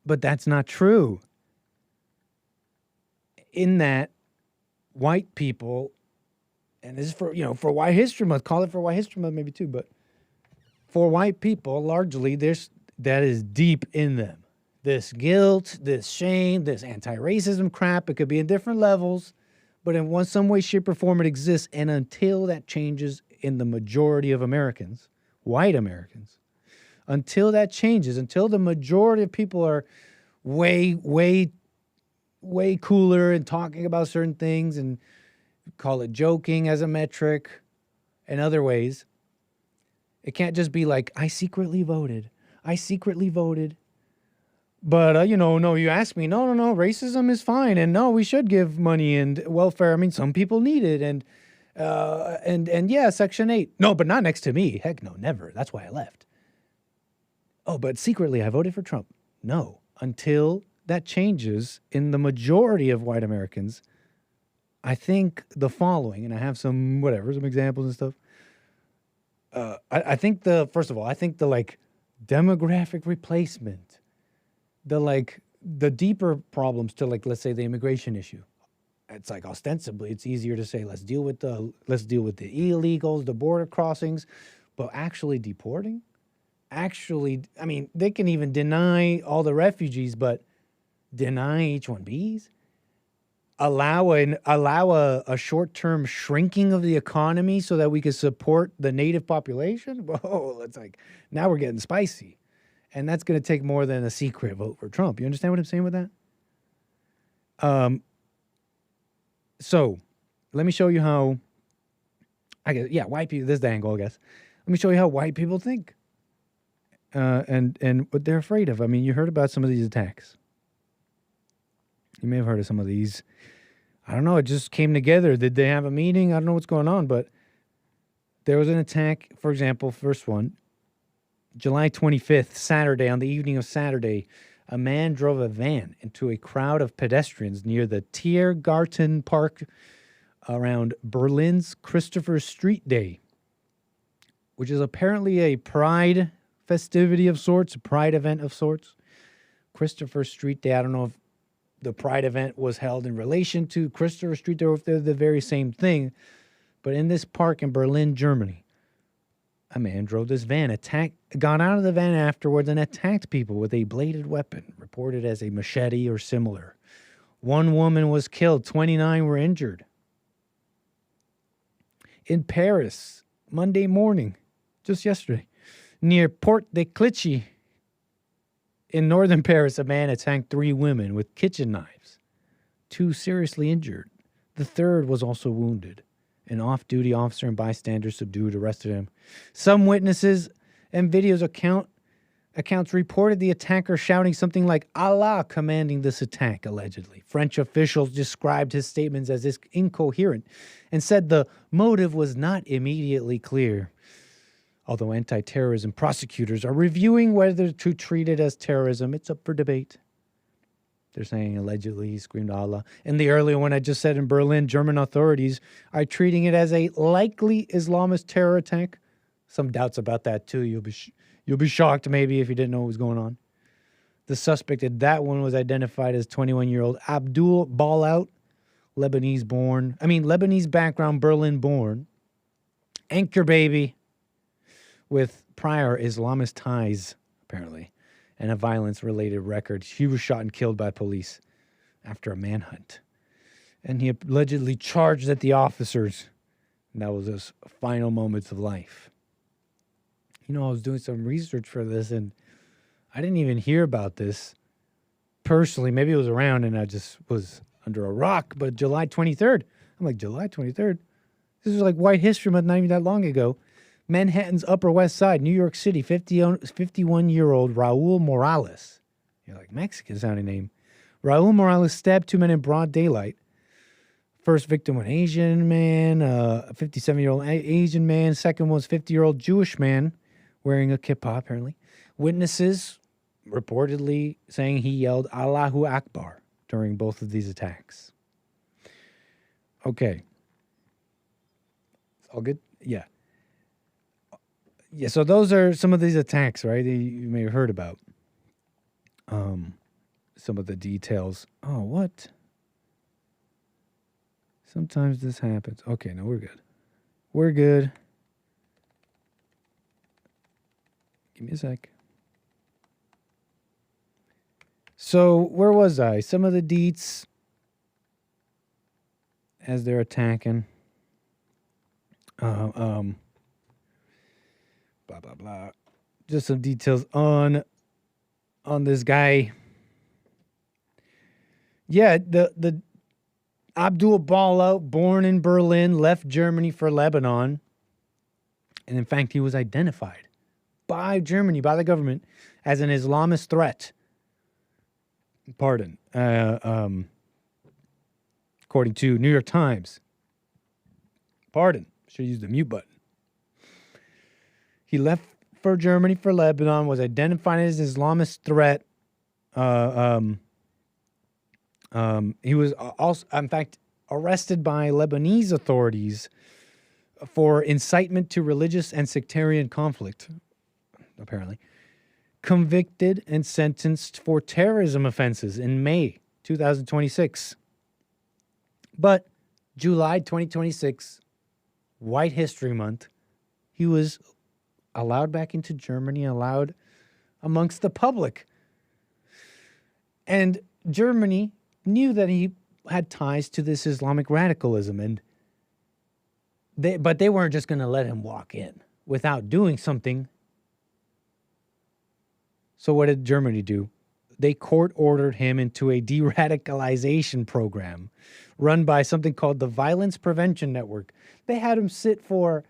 that's not true. In that white people, and this is for White History Month, call it for White History Month maybe too, but for white people, largely, that is deep in them. This guilt, this shame, this anti-racism crap, it could be in different levels, but in some way, shape, or form it exists, and until that changes in the majority of Americans, white Americans, until that changes, until the majority of people are way, way, way cooler and talking about certain things and call it joking as a metric and other ways, it can't just be like, I secretly voted. But, no, you asked me, no, racism is fine. And no, we should give money and welfare. I mean, some people need it. And yeah, Section 8. No, but not next to me. Heck no, never. That's why I left. Oh, but secretly I voted for Trump. No, until that changes in the majority of white Americans, I think the following, and I have some examples and stuff. I think the demographic replacement, the deeper problems to let's say the immigration issue. It's like ostensibly it's easier to say let's deal with the illegals, the border crossings, but actually deporting, they can even deny all the refugees, but deny H-1Bs, allow a short-term shrinking of the economy so that we could support the native population. Whoa, it's like now we're getting spicy. And that's going to take more than a secret vote for Trump. You understand what I'm saying with that? So let me show you how, white people, this is the angle, I guess. Let me show you how white people think and what they're afraid of. I mean, you heard about some of these attacks. You may have heard of some of these. I don't know. It just came together. Did they have a meeting? I don't know what's going on, but there was an attack, for example, first one, July 25th, Saturday, on the evening of Saturday, a man drove a van into a crowd of pedestrians near the Tiergarten Park around Berlin's Christopher Street Day, which is apparently a pride festivity of sorts, a pride event of sorts. Christopher Street Day, I don't know if the pride event was held in relation to Christopher Street Day or if they're the very same thing, but in this park in Berlin, Germany, a man drove this van, got out of the van afterwards and attacked people with a bladed weapon, reported as a machete or similar, 1 woman was killed, 29 were injured. In Paris, Monday morning, just yesterday, near Porte de Clichy, in northern Paris, a man attacked 3 women with kitchen knives. 2 seriously injured. The third was also wounded. An off-duty officer and bystanders subdued, arrested him. Some witnesses and videos accounts reported the attacker shouting something like Allah commanding this attack, allegedly. French officials described his statements as incoherent and said the motive was not immediately clear. Although anti-terrorism prosecutors are reviewing whether to treat it as terrorism, it's up for debate. They're saying allegedly he screamed Allah. And the earlier one I just said in Berlin, German authorities are treating it as a likely Islamist terror attack. Some doubts about that too. You'll be shocked maybe if you didn't know what was going on. The suspect at that one was identified as 21-year-old Abdul Balout, Lebanese background, Berlin born. Anchor baby with prior Islamist ties, apparently, and a violence-related record. He was shot and killed by police after a manhunt. And he allegedly charged at the officers. And that was his final moments of life. You know, I was doing some research for this, and I didn't even hear about this personally. Maybe it was around, and I just was under a rock. But July 23rd, I'm like, July 23rd? This was like White History Month, not even that long ago. Manhattan's Upper West Side, New York City, 51-year-old Raul Morales. You're like, Mexican-sounding name. Raul Morales stabbed 2 men in broad daylight. First victim was an Asian man, a 57-year-old Asian man. Second was a 50-year-old Jewish man wearing a kippah, apparently. Witnesses reportedly saying he yelled Allahu Akbar during both of these attacks. Okay. All good? Yeah. Yeah, so those are some of these attacks, right, that you may have heard about. Some of the details. Oh, what? Sometimes this happens. Okay, no, we're good. We're good. Give me a sec. So, where was I? Some of the deets as they're attacking. Blah, blah, blah. Just some details on this guy. Yeah, the Abdul Balout, born in Berlin, left Germany for Lebanon. And in fact, he was identified by Germany, by the government, as an Islamist threat. Pardon. According to New York Times. Pardon. Should use the mute button. He left for Germany for Lebanon, was identified as an Islamist threat. He was also, in fact, arrested by Lebanese authorities for incitement to religious and sectarian conflict, apparently. Convicted and sentenced for terrorism offenses in May 2026. But July 2026, White History Month, he was allowed back into Germany, allowed amongst the public. And Germany knew that he had ties to this Islamic radicalism, and but they weren't just going to let him walk in without doing something. So what did Germany do? They court-ordered him into a de-radicalization program run by something called the Violence Prevention Network. They had him sit for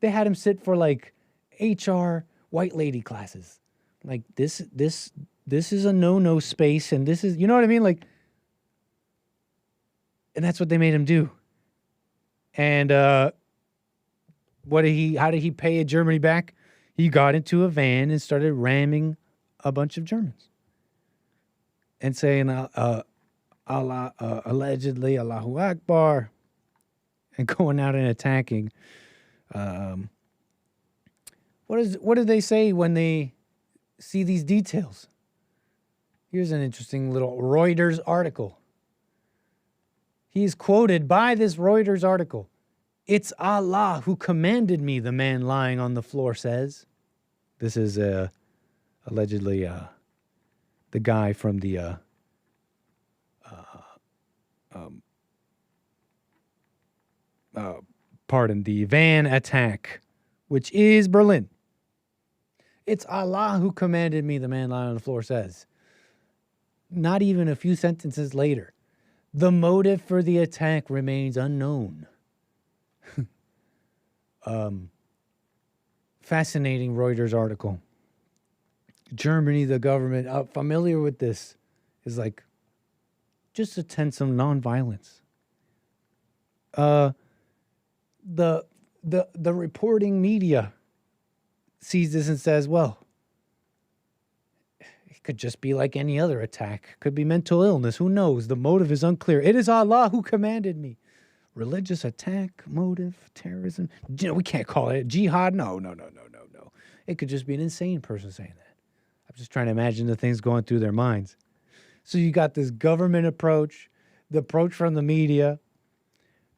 like HR white lady classes. Like this is a no-no space, and this is, you know what I mean? Like, and that's what they made him do. And how did he pay Germany back? He got into a van and started ramming a bunch of Germans and saying, Allah, allegedly, Allahu Akbar, and going out and attacking. What do they say when they see these details? Here's an interesting little Reuters article. He's quoted by this Reuters article. "It's Allah who commanded me," the man lying on the floor says. This is allegedly the guy from the the van attack, which is Berlin. It's Allah who commanded me, the man lying on the floor says. Not even a few sentences later, the motive for the attack remains unknown. Fascinating Reuters article. Germany, the government, familiar with this, is like, just attend some nonviolence. The reporting media sees this and says, well, it could just be like any other attack. Could be mental illness. Who knows? The motive is unclear. It is Allah who commanded me. Religious attack, motive, terrorism. We can't call it jihad. No. It could just be an insane person saying that. I'm just trying to imagine the things going through their minds. So you got this government approach, the approach from the media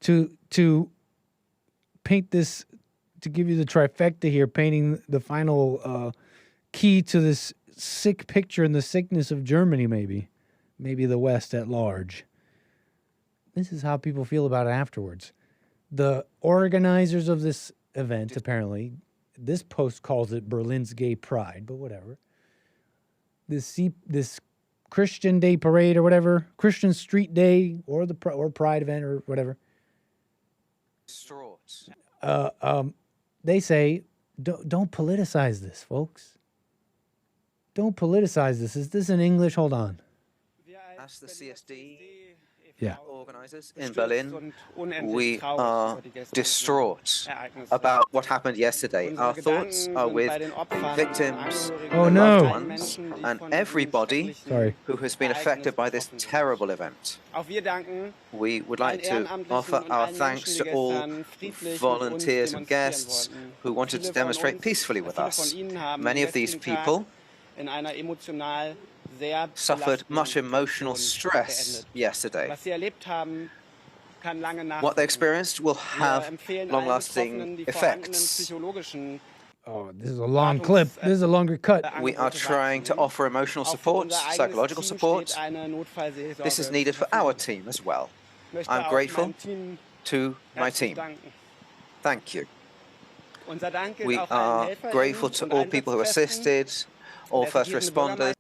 to paint this, to give you the trifecta here, painting the final key to this sick picture and the sickness of Germany, maybe the West at large. This is how people feel about it afterwards. The organizers of this event, apparently, this post calls it Berlin's Gay Pride, but whatever. This Christian Day Parade or whatever, Christian Street Day or Pride event or whatever. They say, don't politicize this, folks. Don't politicize this. Is this in English? Hold on. As the CSD Yeah. organizers in Berlin, we are distraught about what happened yesterday. Our thoughts are with the victims, Oh, the no. loved ones, and everybody who has been affected by this terrible event. We would like to offer our thanks to all volunteers and guests who wanted to demonstrate peacefully with us. Many of these people suffered much emotional stress yesterday. What they experienced will have long-lasting effects. Oh, this is a long clip. This is a longer cut. We are trying to offer emotional support, psychological support. This is needed for our team as well. I'm grateful to my team. Thank you. We are grateful to all people who assisted. All first responders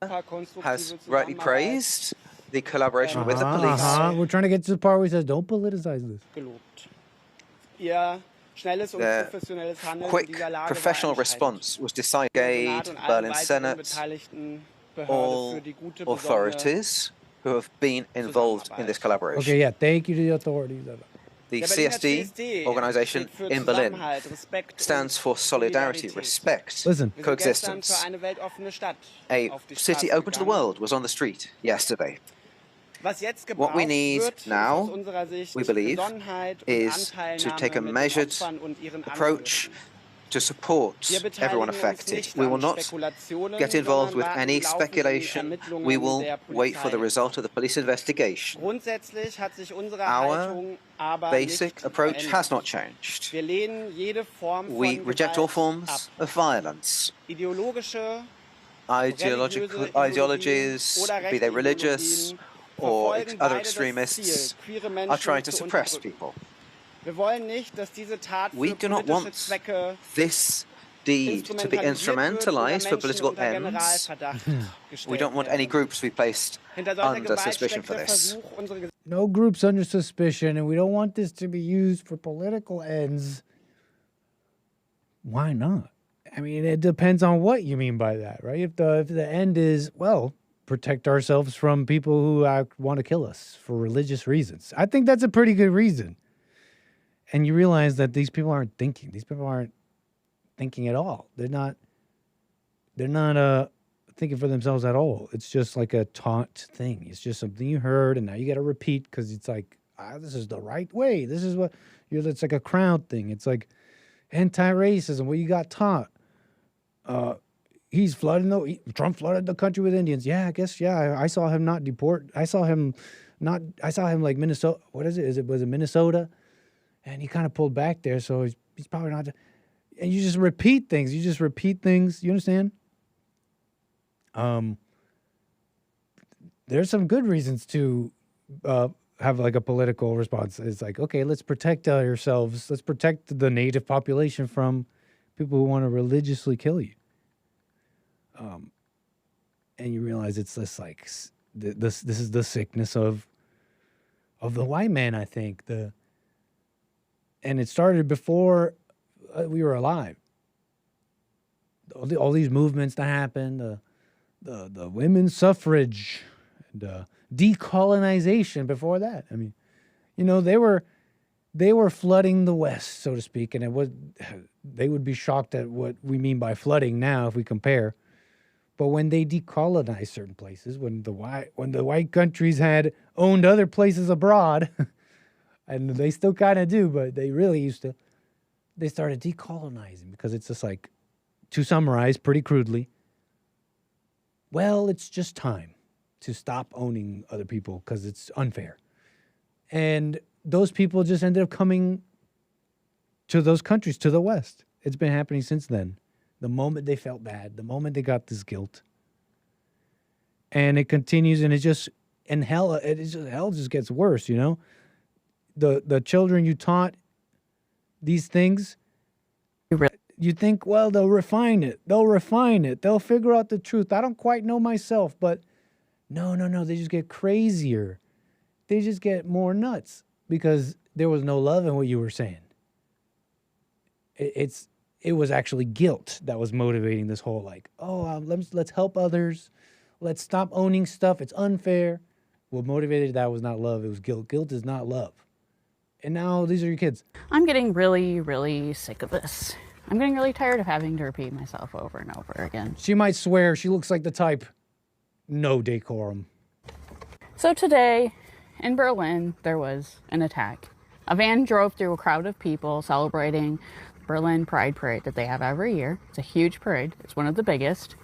has rightly praised the collaboration with the police. We're trying to get to the part where he says, don't politicize this. Their quick professional response was decided. Berlin Senate, all authorities who have been involved in this collaboration. Okay, yeah, thank you to the authorities. The CSD organization in Berlin stands for solidarity, respect, coexistence. A city open to the world was on the street yesterday. What we need now, we believe, is to take a measured approach to support everyone affected. We will not get involved with any speculation. We will wait for the result of the police investigation. Our basic approach has not changed. We reject all forms of violence. Ideologies, be they religious or other extremists, are trying to suppress people. We do not want this deed to be instrumentalized for political ends. We don't want any groups to be placed under suspicion for this. No groups under suspicion, and we don't want this to be used for political ends. Why not? I mean, it depends on what you mean by that, right? If the end is, well, protect ourselves from people who want to kill us for religious reasons, I think that's a pretty good reason. And you realize that these people aren't thinking. These people aren't thinking at all. They're not thinking for themselves at all. It's just like a taunt thing. It's just something you heard, and now you got to repeat because it's like, this is the right way. This is what it's like a crowd thing. It's like anti-racism. What you got taught. Trump flooded the country with Indians. Yeah, I guess. Yeah, I saw him not deport. I saw him like Minnesota. What is it? Was it Minnesota? And he kind of pulled back there, so he's probably not. And you just repeat things. You understand? There's some good reasons to have like a political response. It's like, okay, let's protect ourselves. Let's protect the native population from people who want to religiously kill you. And you realize it's this like this is the sickness of the white man. I think and it started before we were alive. All these movements that happened, the women's suffrage, and decolonization before that. I mean, you know, they were flooding the West, so to speak, and they would be shocked at what we mean by flooding now if we compare. But when they decolonized certain places, when the white countries had owned other places abroad, and they still kind of do, but they really used to, they started decolonizing because it's just like, to summarize pretty crudely, well, it's just time to stop owning other people because it's unfair. And those people just ended up coming to those countries, to the West. It's been happening since then. The moment they felt bad, the moment they got this guilt. And it continues, and hell just gets worse, you know? The children you taught these things, you think, well, they'll refine it. They'll figure out the truth. I don't quite know myself, but no. They just get crazier. They just get more nuts because there was no love in what you were saying. It was actually guilt that was motivating this whole like, let's help others. Let's stop owning stuff. It's unfair. What motivated that was not love. It was guilt. Guilt is not love. And now these are your kids. I'm getting really, really sick of this. I'm getting really tired of having to repeat myself over and over again. She might swear. She looks like the type. No decorum. So today, in Berlin, there was an attack. A van drove through a crowd of people celebrating the Berlin Pride Parade that they have every year. It's a huge parade. It's one of the biggest.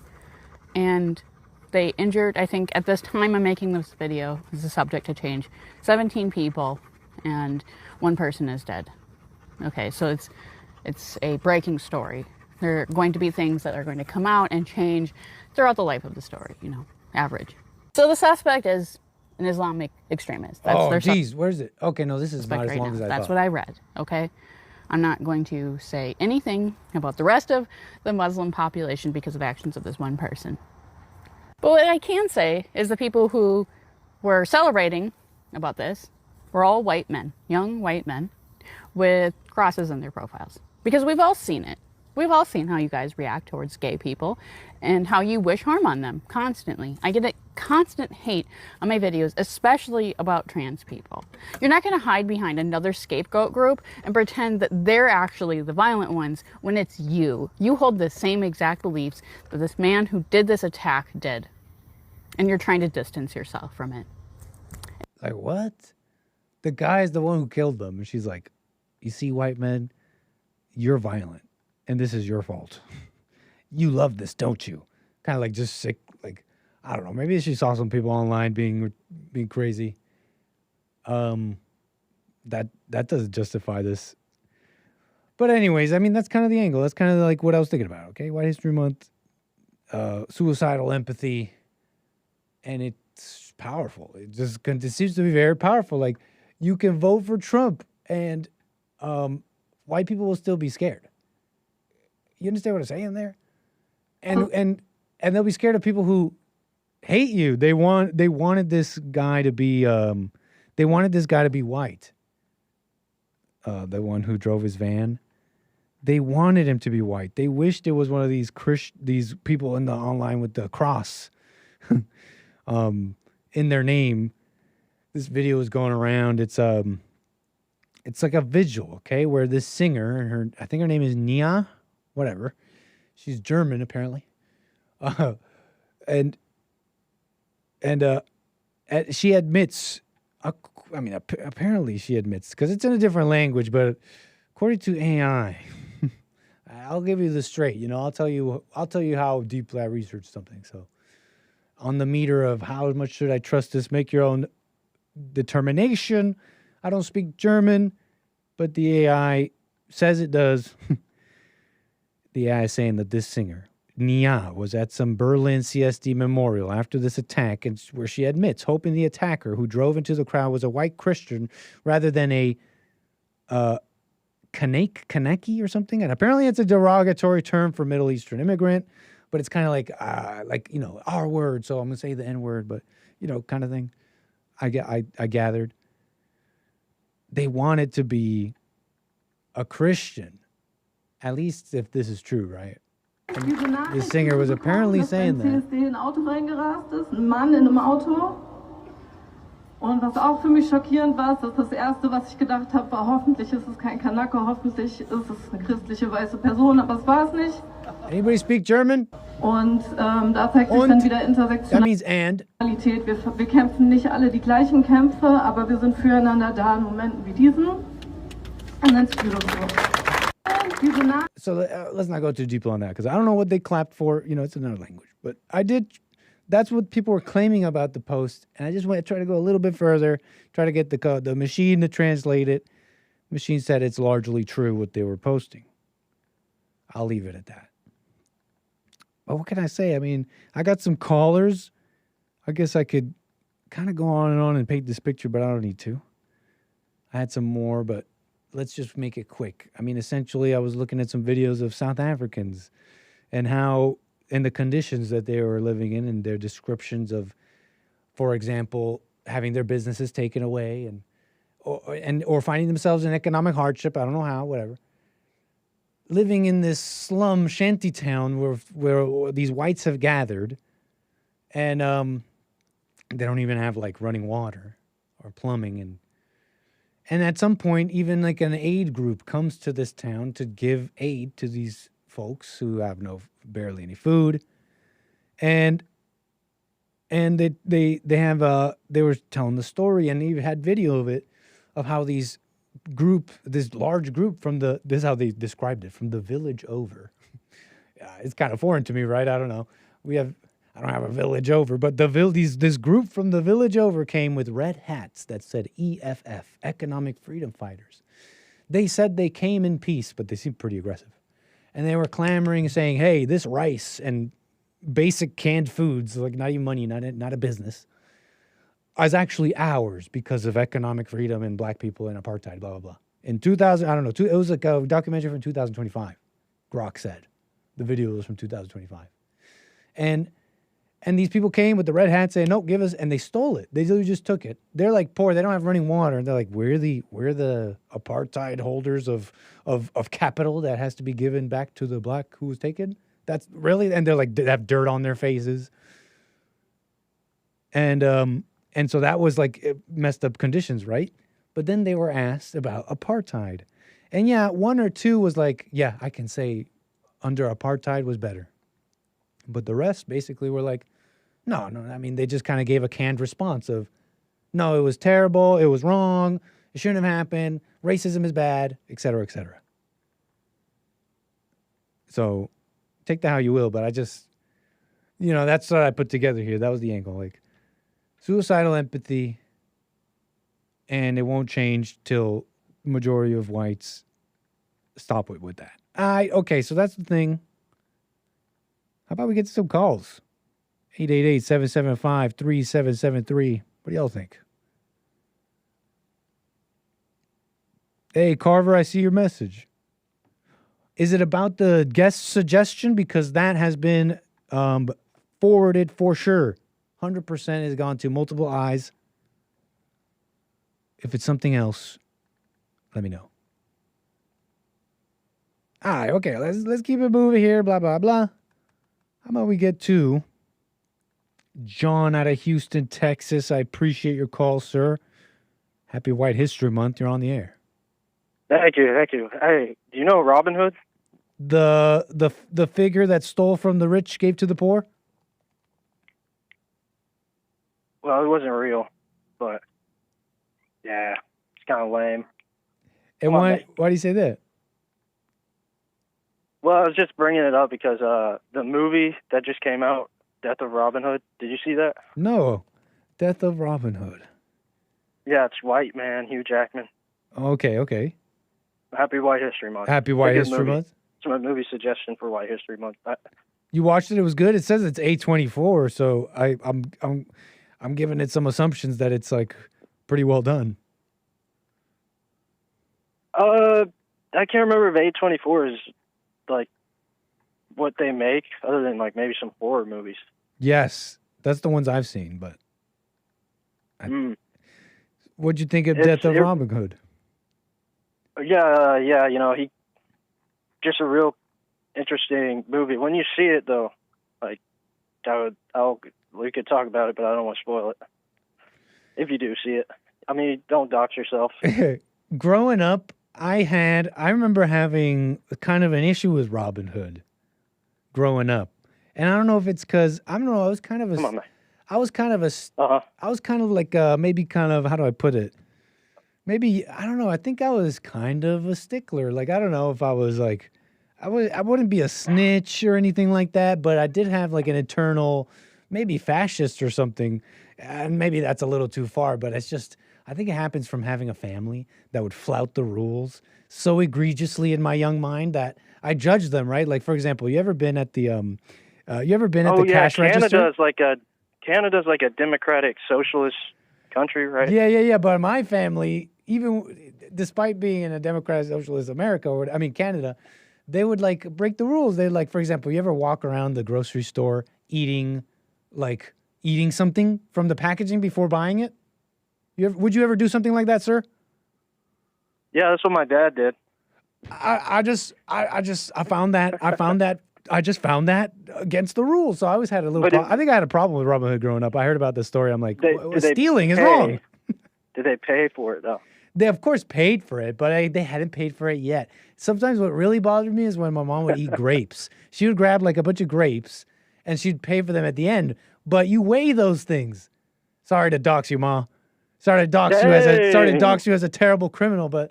And they injured, I think, at this time I'm making this video, this is subject to change, 17 people, and one person is dead. Okay, so it's a breaking story. There are going to be things that are going to come out and change throughout the life of the story, you know, average. So the suspect is an Islamic extremist. That's geez, where's it? Okay, no, this is not as long as I thought. That's what I read, okay? I'm not going to say anything about the rest of the Muslim population because of actions of this one person. But what I can say is the people who were celebrating about this were all white men, young white men, with crosses in their profiles. Because we've all seen it. We've all seen how you guys react towards gay people and how you wish harm on them constantly. I get a constant hate on my videos, especially about trans people. You're not going to hide behind another scapegoat group and pretend that they're actually the violent ones when it's you. You hold the same exact beliefs that this man who did this attack did. And you're trying to distance yourself from it. Like, what? The guy's the one who killed them. And she's like, you see, white men, you're violent. And this is your fault. You love this, don't you? Kind of like just sick, like, I don't know. Maybe she saw some people online being crazy. That doesn't justify this. But anyways, I mean, that's kind of the angle. That's kind of like what I was thinking about, okay? White History Month, suicidal empathy, and it's powerful. It seems to be very powerful. Like, you can vote for Trump, and white people will still be scared. You understand what I'm saying there? And they'll be scared of people who hate you. They wanted this guy to be white. The one who drove his van. They wanted him to be white. They wished it was one of these people in the online with the cross in their name. This video is going around. It's like a vigil, okay, where this singer, and I think her name is Nia, whatever. She's German, apparently. And she admits, apparently she admits, because it's in a different language, but according to AI, I'll give you this straight, you know, I'll tell you how deeply I researched something. So on the meter of how much should I trust this, make your own determination. I don't speak German, but the AI says it does. The AI is saying that this singer, Nia was at some Berlin CSD memorial after this attack, and where she admits hoping the attacker who drove into the crowd was a white Christian rather than a Kaneki or something. And apparently it's a derogatory term for Middle Eastern immigrant, but it's kind of like R word, so I'm going to say the N word, but, kind of thing. I gathered. They wanted to be a Christian, at least if this is true, right? The singer was apparently saying that. CSD in ein Auto reingerast ist, ein Mann in einem Auto. Und was auch für mich schockierend war, ist das Erste, was ich gedacht habe, war, hoffentlich ist es kein Kanake, hoffentlich ist es eine christliche weiße Person, aber es war es nicht. Anybody speak German? Und da zeigt sich dann wieder Intersektionalität. Wir kämpfen nicht alle die gleichen Kämpfe, aber wir sind füreinander da in Momenten wie diesen. And that's beautiful. So let's not go too deep on that, because I don't know what they clapped for. It's another language. But I did. That's what people were claiming about the post. And I just want to try to go a little bit further, try to get the machine to translate it. Machine said it's largely true what they were posting. I'll leave it at that. But what can I say? I mean, I got some callers. I guess I could kind of go on and paint this picture, but I don't need to. I had some more, but let's just make it quick. I mean, essentially, I was looking at some videos of South Africans and the conditions that they were living in and their descriptions of, for example, having their businesses taken away or finding themselves in economic hardship. I don't know how, whatever. Living in this slum shanty town where these whites have gathered, and they don't even have like running water or plumbing, and at some point even like an aid group comes to this town to give aid to these folks who have barely any food, and they were telling the story, and they had video of it, of how this large group this is how they described it, from the village over. It's kind of foreign to me, right? I don't know. I don't have a village over, but this group from the village over came with red hats that said EFF, Economic Freedom Fighters. They said they came in peace, but they seemed pretty aggressive. And they were clamoring, saying, hey, this rice and basic canned foods, like not even money, not a business, is actually ours because of economic freedom and black people and apartheid, blah, blah, blah. In 2000, I don't know, it was like a documentary from 2025, Grok said. The video was from 2025. And these people came with the red hats saying, nope, give us, and they stole it. They literally just took it. They're like poor, they don't have running water. And they're like, we're the apartheid holders of capital that has to be given back to the black who was taken. That's really, and they're like, they have dirt on their faces. And so that was like messed up conditions, right? But then they were asked about apartheid. And yeah, one or two was like, yeah, I can say under apartheid was better. But the rest basically were like, no. I mean, they just kind of gave a canned response of, no, it was terrible. It was wrong. It shouldn't have happened. Racism is bad, et cetera, et cetera. So take that how you will. But I just, that's what I put together here. That was the angle. Like, suicidal empathy, and it won't change till the majority of whites stop with that. Okay, so that's the thing. How about we get some calls? 888-775-3773. What do y'all think? Hey, Carver, I see your message. Is it about the guest suggestion? Because that has been forwarded for sure. 100% has gone to multiple eyes. If it's something else, let me know. All right, okay, let's keep it moving here, blah, blah, blah. How about we get to John out of Houston, Texas. I appreciate your call, sir. Happy White History Month. You're on the air. Thank you. Hey, do you know Robin Hood? The figure that stole from the rich, gave to the poor? Well, it wasn't real, but yeah, it's kind of lame. And why do you say that? Well, I was just bringing it up because the movie that just came out, Death of Robin Hood, did you see that? No. Death of Robin Hood. Yeah, it's white, man, Hugh Jackman. Okay. Happy White History Month. Happy White History Month? It's my movie suggestion for White History Month. You watched it. It was good. It says it's A24, so I'm giving it some assumptions that it's like pretty well done. I can't remember if A24 is like what they make, other than like maybe some horror movies. Yes, that's the ones I've seen. But what'd you think of Death of Robin Hood? Yeah, you know, he just a real interesting movie. When you see it, though, like we could talk about it, but I don't want to spoil it. If you do see it, I mean, don't dox yourself. Growing up, I remember having kind of an issue with Robin Hood. Growing up, and I don't know if it's because I don't know. I was kind of like maybe kind of, how do I put it? Maybe, I don't know. I think I was kind of a stickler. Like, I don't know if I was like, I wouldn't be a snitch or anything like that, but I did have like an internal, maybe fascist or something. And maybe that's a little too far, but it's just, I think it happens from having a family that would flout the rules so egregiously in my young mind that I judge them, right? Like, for example, you ever been at the cash register? Canada's like a democratic socialist country, right? Yeah. But my family, even despite being in a democratic socialist America, Canada, they would like break the rules. They like, for example, you ever walk around the grocery store eating something from the packaging before buying it? Would you ever do something like that, sir? Yeah, that's what my dad did. I found that against the rules. So I always had a little. I think I had a problem with Robin Hood growing up. I heard about this story. I'm like, stealing is wrong. Did they pay for it though? They of course paid for it, but they hadn't paid for it yet. Sometimes what really bothered me is when my mom would eat grapes. She would grab like a bunch of grapes, and she'd pay for them at the end. But you weigh those things. Sorry to dox you, Ma. Sorry to dox you as a terrible criminal, but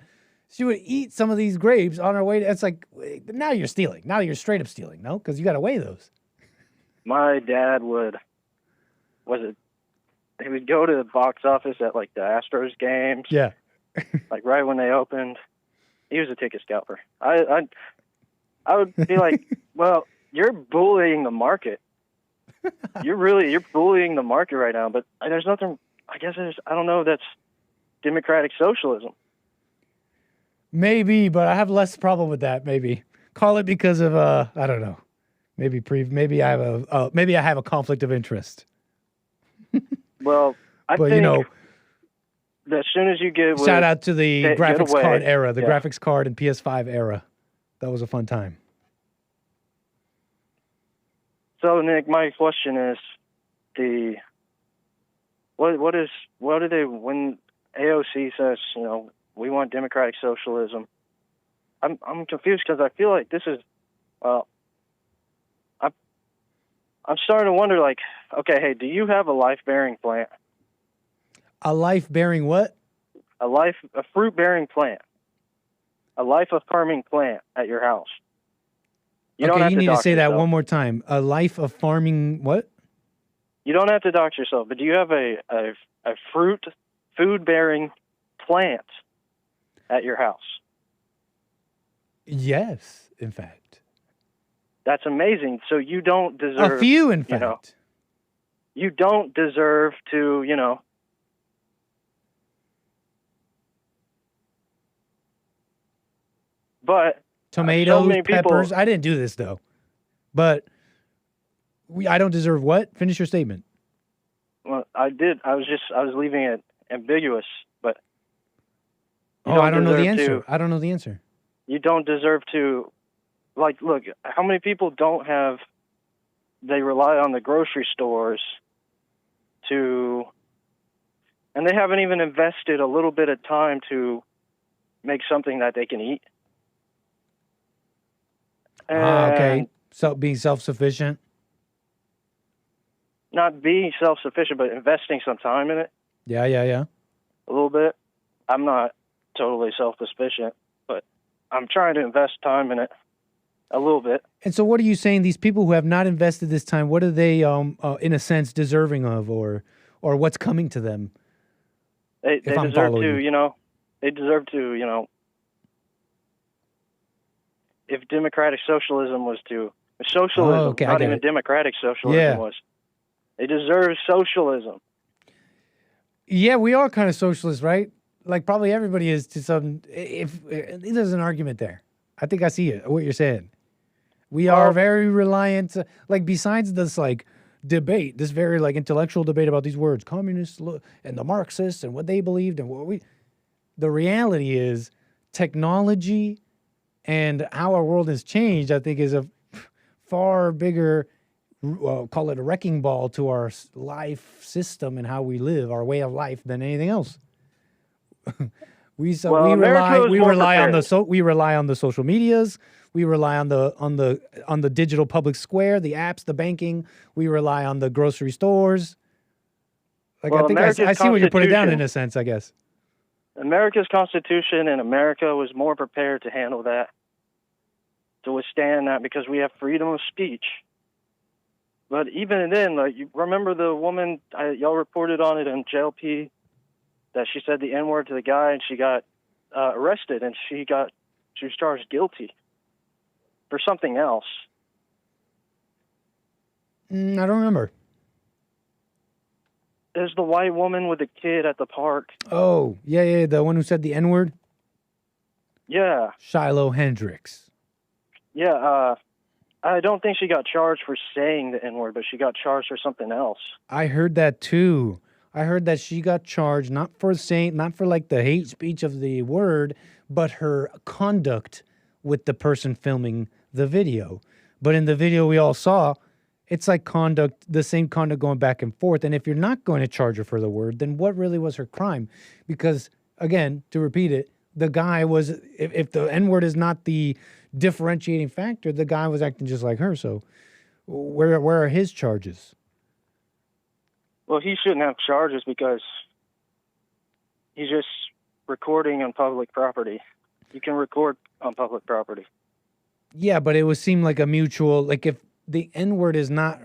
she would eat some of these grapes on her way to, it's like, now you're stealing. Now you're straight up stealing, no? Because you got to weigh those. My dad he would go to the box office at like the Astros games. Yeah. Like right when they opened. He was a ticket scalper. I would be like, well, you're bullying the market. You're bullying the market right now, but there's nothing, I don't know, that's democratic socialism. Maybe, but I have less problem with that. Maybe call it because of I don't know. Maybe I have a conflict of interest. Well, I think as soon as you get shout out to the graphics card era, the graphics card and PS5 era. That was a fun time. So Nick, my question is what do they, when AOC says, you know, we want democratic socialism? I'm confused because I feel like this is, I'm starting to wonder, like, okay, hey, do you have a life-bearing plant? A life-bearing what? A fruit-bearing plant. A life-affirming plant at your house. You need to say that one more time. A life of farming what? You don't have to dox yourself, but do you have a food-bearing plant at your house? Yes, in fact. That's amazing. So you don't deserve... A few, in fact. You know, you don't deserve to, you know... But... Tomatoes, peppers. I didn't do this, though. But I don't deserve what? Finish your statement. Well, I did. I was leaving it ambiguous, but... I don't know the answer. I don't know the answer. You don't deserve to... Like, look, how many people don't have... They rely on the grocery stores to... And they haven't even invested a little bit of time to make something that they can eat. Okay. So being self-sufficient? Not being self-sufficient, but investing some time in it. Yeah. A little bit. I'm not totally self-sufficient, but I'm trying to invest time in it a little bit. And so what are you saying, these people who have not invested this time, what are they, in a sense, deserving of, or what's coming to them? They deserve to, you know, they deserve to, you know, if democratic socialism was to Socialism, not even democratic socialism was. They deserve socialism. Yeah, we are kind of socialist, right? Like probably everybody is to some. If there's an argument there, I think I see it. What you're saying, we are very reliant. Like besides this, like debate, this very like intellectual debate about these words, communists and the Marxists and what they believed and what we. The reality is, technology and how our world has changed. I think is a far bigger. Call it a wrecking ball to our life system and how we live, our way of life, than anything else. we rely on the social medias. We rely on the digital public square, the apps, the banking. We rely on the grocery stores. Like I think I see what you're putting down in a sense, I guess. America's Constitution and America was more prepared to handle that, to withstand that, because we have freedom of speech. But even then, like, you remember the woman, y'all reported on it in JLP, that she said the N-word to the guy and she got arrested and she was charged guilty for something else. I don't remember. There's the white woman with the kid at the park. Oh, yeah, the one who said the N-word? Yeah. Shiloh Hendricks. Yeah, I don't think she got charged for saying the N-word, but she got charged for something else. I heard that too. I heard that she got charged not for like the hate speech of the word, but her conduct with the person filming the video. But in the video we all saw, it's like the same conduct going back and forth. And if you're not going to charge her for the word, then what really was her crime? Because again, to repeat it, the guy was, if the N-word is not the differentiating factor, the guy was acting just like her. So where are his charges? Well, he shouldn't have charges because he's just recording on public property. You can record on public property. Yeah, but it would seem like a mutual, like if the N-word is not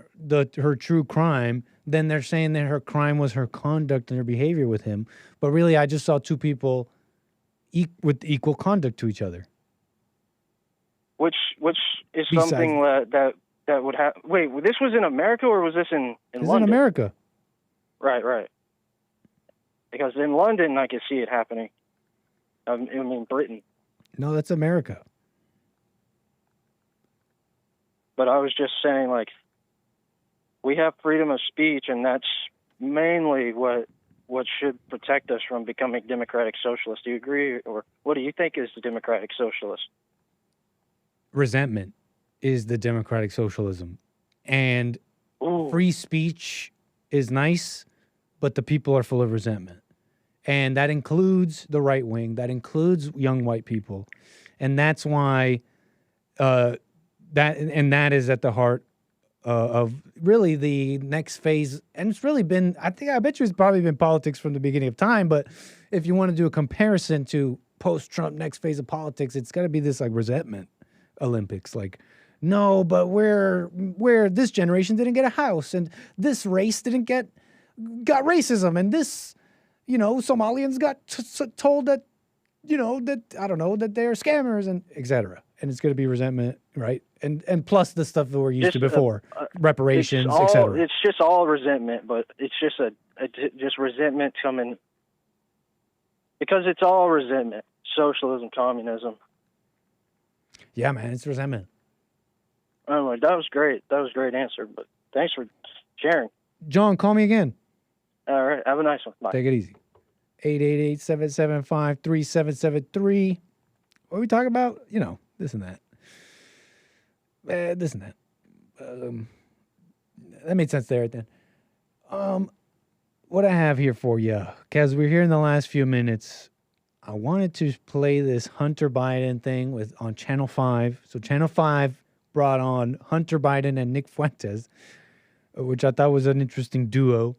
her true crime, then they're saying that her crime was her conduct and her behavior with him. But really, I just saw two people with equal conduct to each other. Which is something that would have. Wait, this was in America or was this in London? This is in America. Right. Because in London, I could see it happening. I mean, Britain. No, that's America. But I was just saying, like, we have freedom of speech, and that's mainly what should protect us from becoming democratic socialists. Do you agree, or what do you think is the democratic socialist? Resentment is the democratic socialism. And free speech is nice, but the people are full of resentment. And that includes the right wing. That includes young white people. And that's why that is at the heart of really the next phase. And it's really been, I bet you it's probably been politics from the beginning of time. But if you want to do a comparison to post-Trump next phase of politics, it's got to be this like resentment Olympics. Like, no, but where this generation didn't get a house and this race got racism and this, Somalians got told that, that, I don't know, that they're scammers and et cetera. And it's going to be resentment, right? And plus the stuff that we're used to before, reparations, et cetera. It's just all resentment, but it's just just resentment coming, because it's all resentment, socialism, communism. Yeah, man, it's resentment. Oh, that was great. That was a great answer, but thanks for sharing. John, call me again. All right, have a nice one. Bye. Take it easy. 888-775-3773. What are we talking about? This and that. This and that. That made sense there then. What I have here for you, because we're here in the last few minutes, I wanted to play this Hunter Biden thing on Channel 5. So Channel 5 brought on Hunter Biden and Nick Fuentes, which I thought was an interesting duo,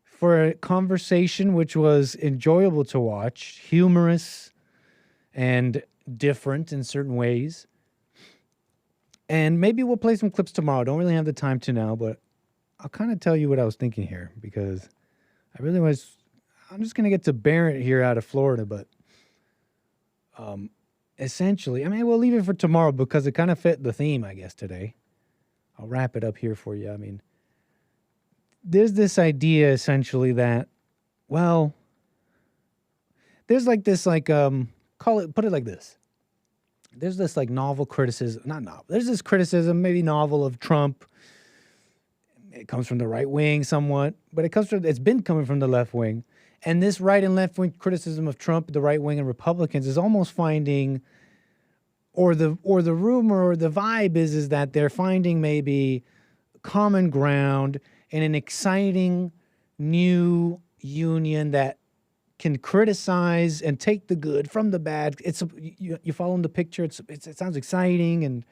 for a conversation which was enjoyable to watch, humorous and different in certain ways. And maybe we'll play some clips tomorrow. I don't really have the time to now, but I'll kind of tell you what I was thinking here, because I really was... I'm just going to get to Barrent here out of Florida, but essentially, we'll leave it for tomorrow because it kind of fit the theme, I guess, today. I'll wrap it up here for you. I mean, there's this idea essentially that, well, there's like this, like, put it like this. There's this like novel criticism, not novel. There's this criticism, maybe novel, of Trump. It comes from the right wing somewhat, but it's been coming from the left wing. And this right and left wing criticism of Trump, the right wing and Republicans, is almost finding, or the rumor or the vibe is that they're finding maybe common ground in an exciting new union that can criticize and take the good from the bad. It's you following the picture. It sounds exciting and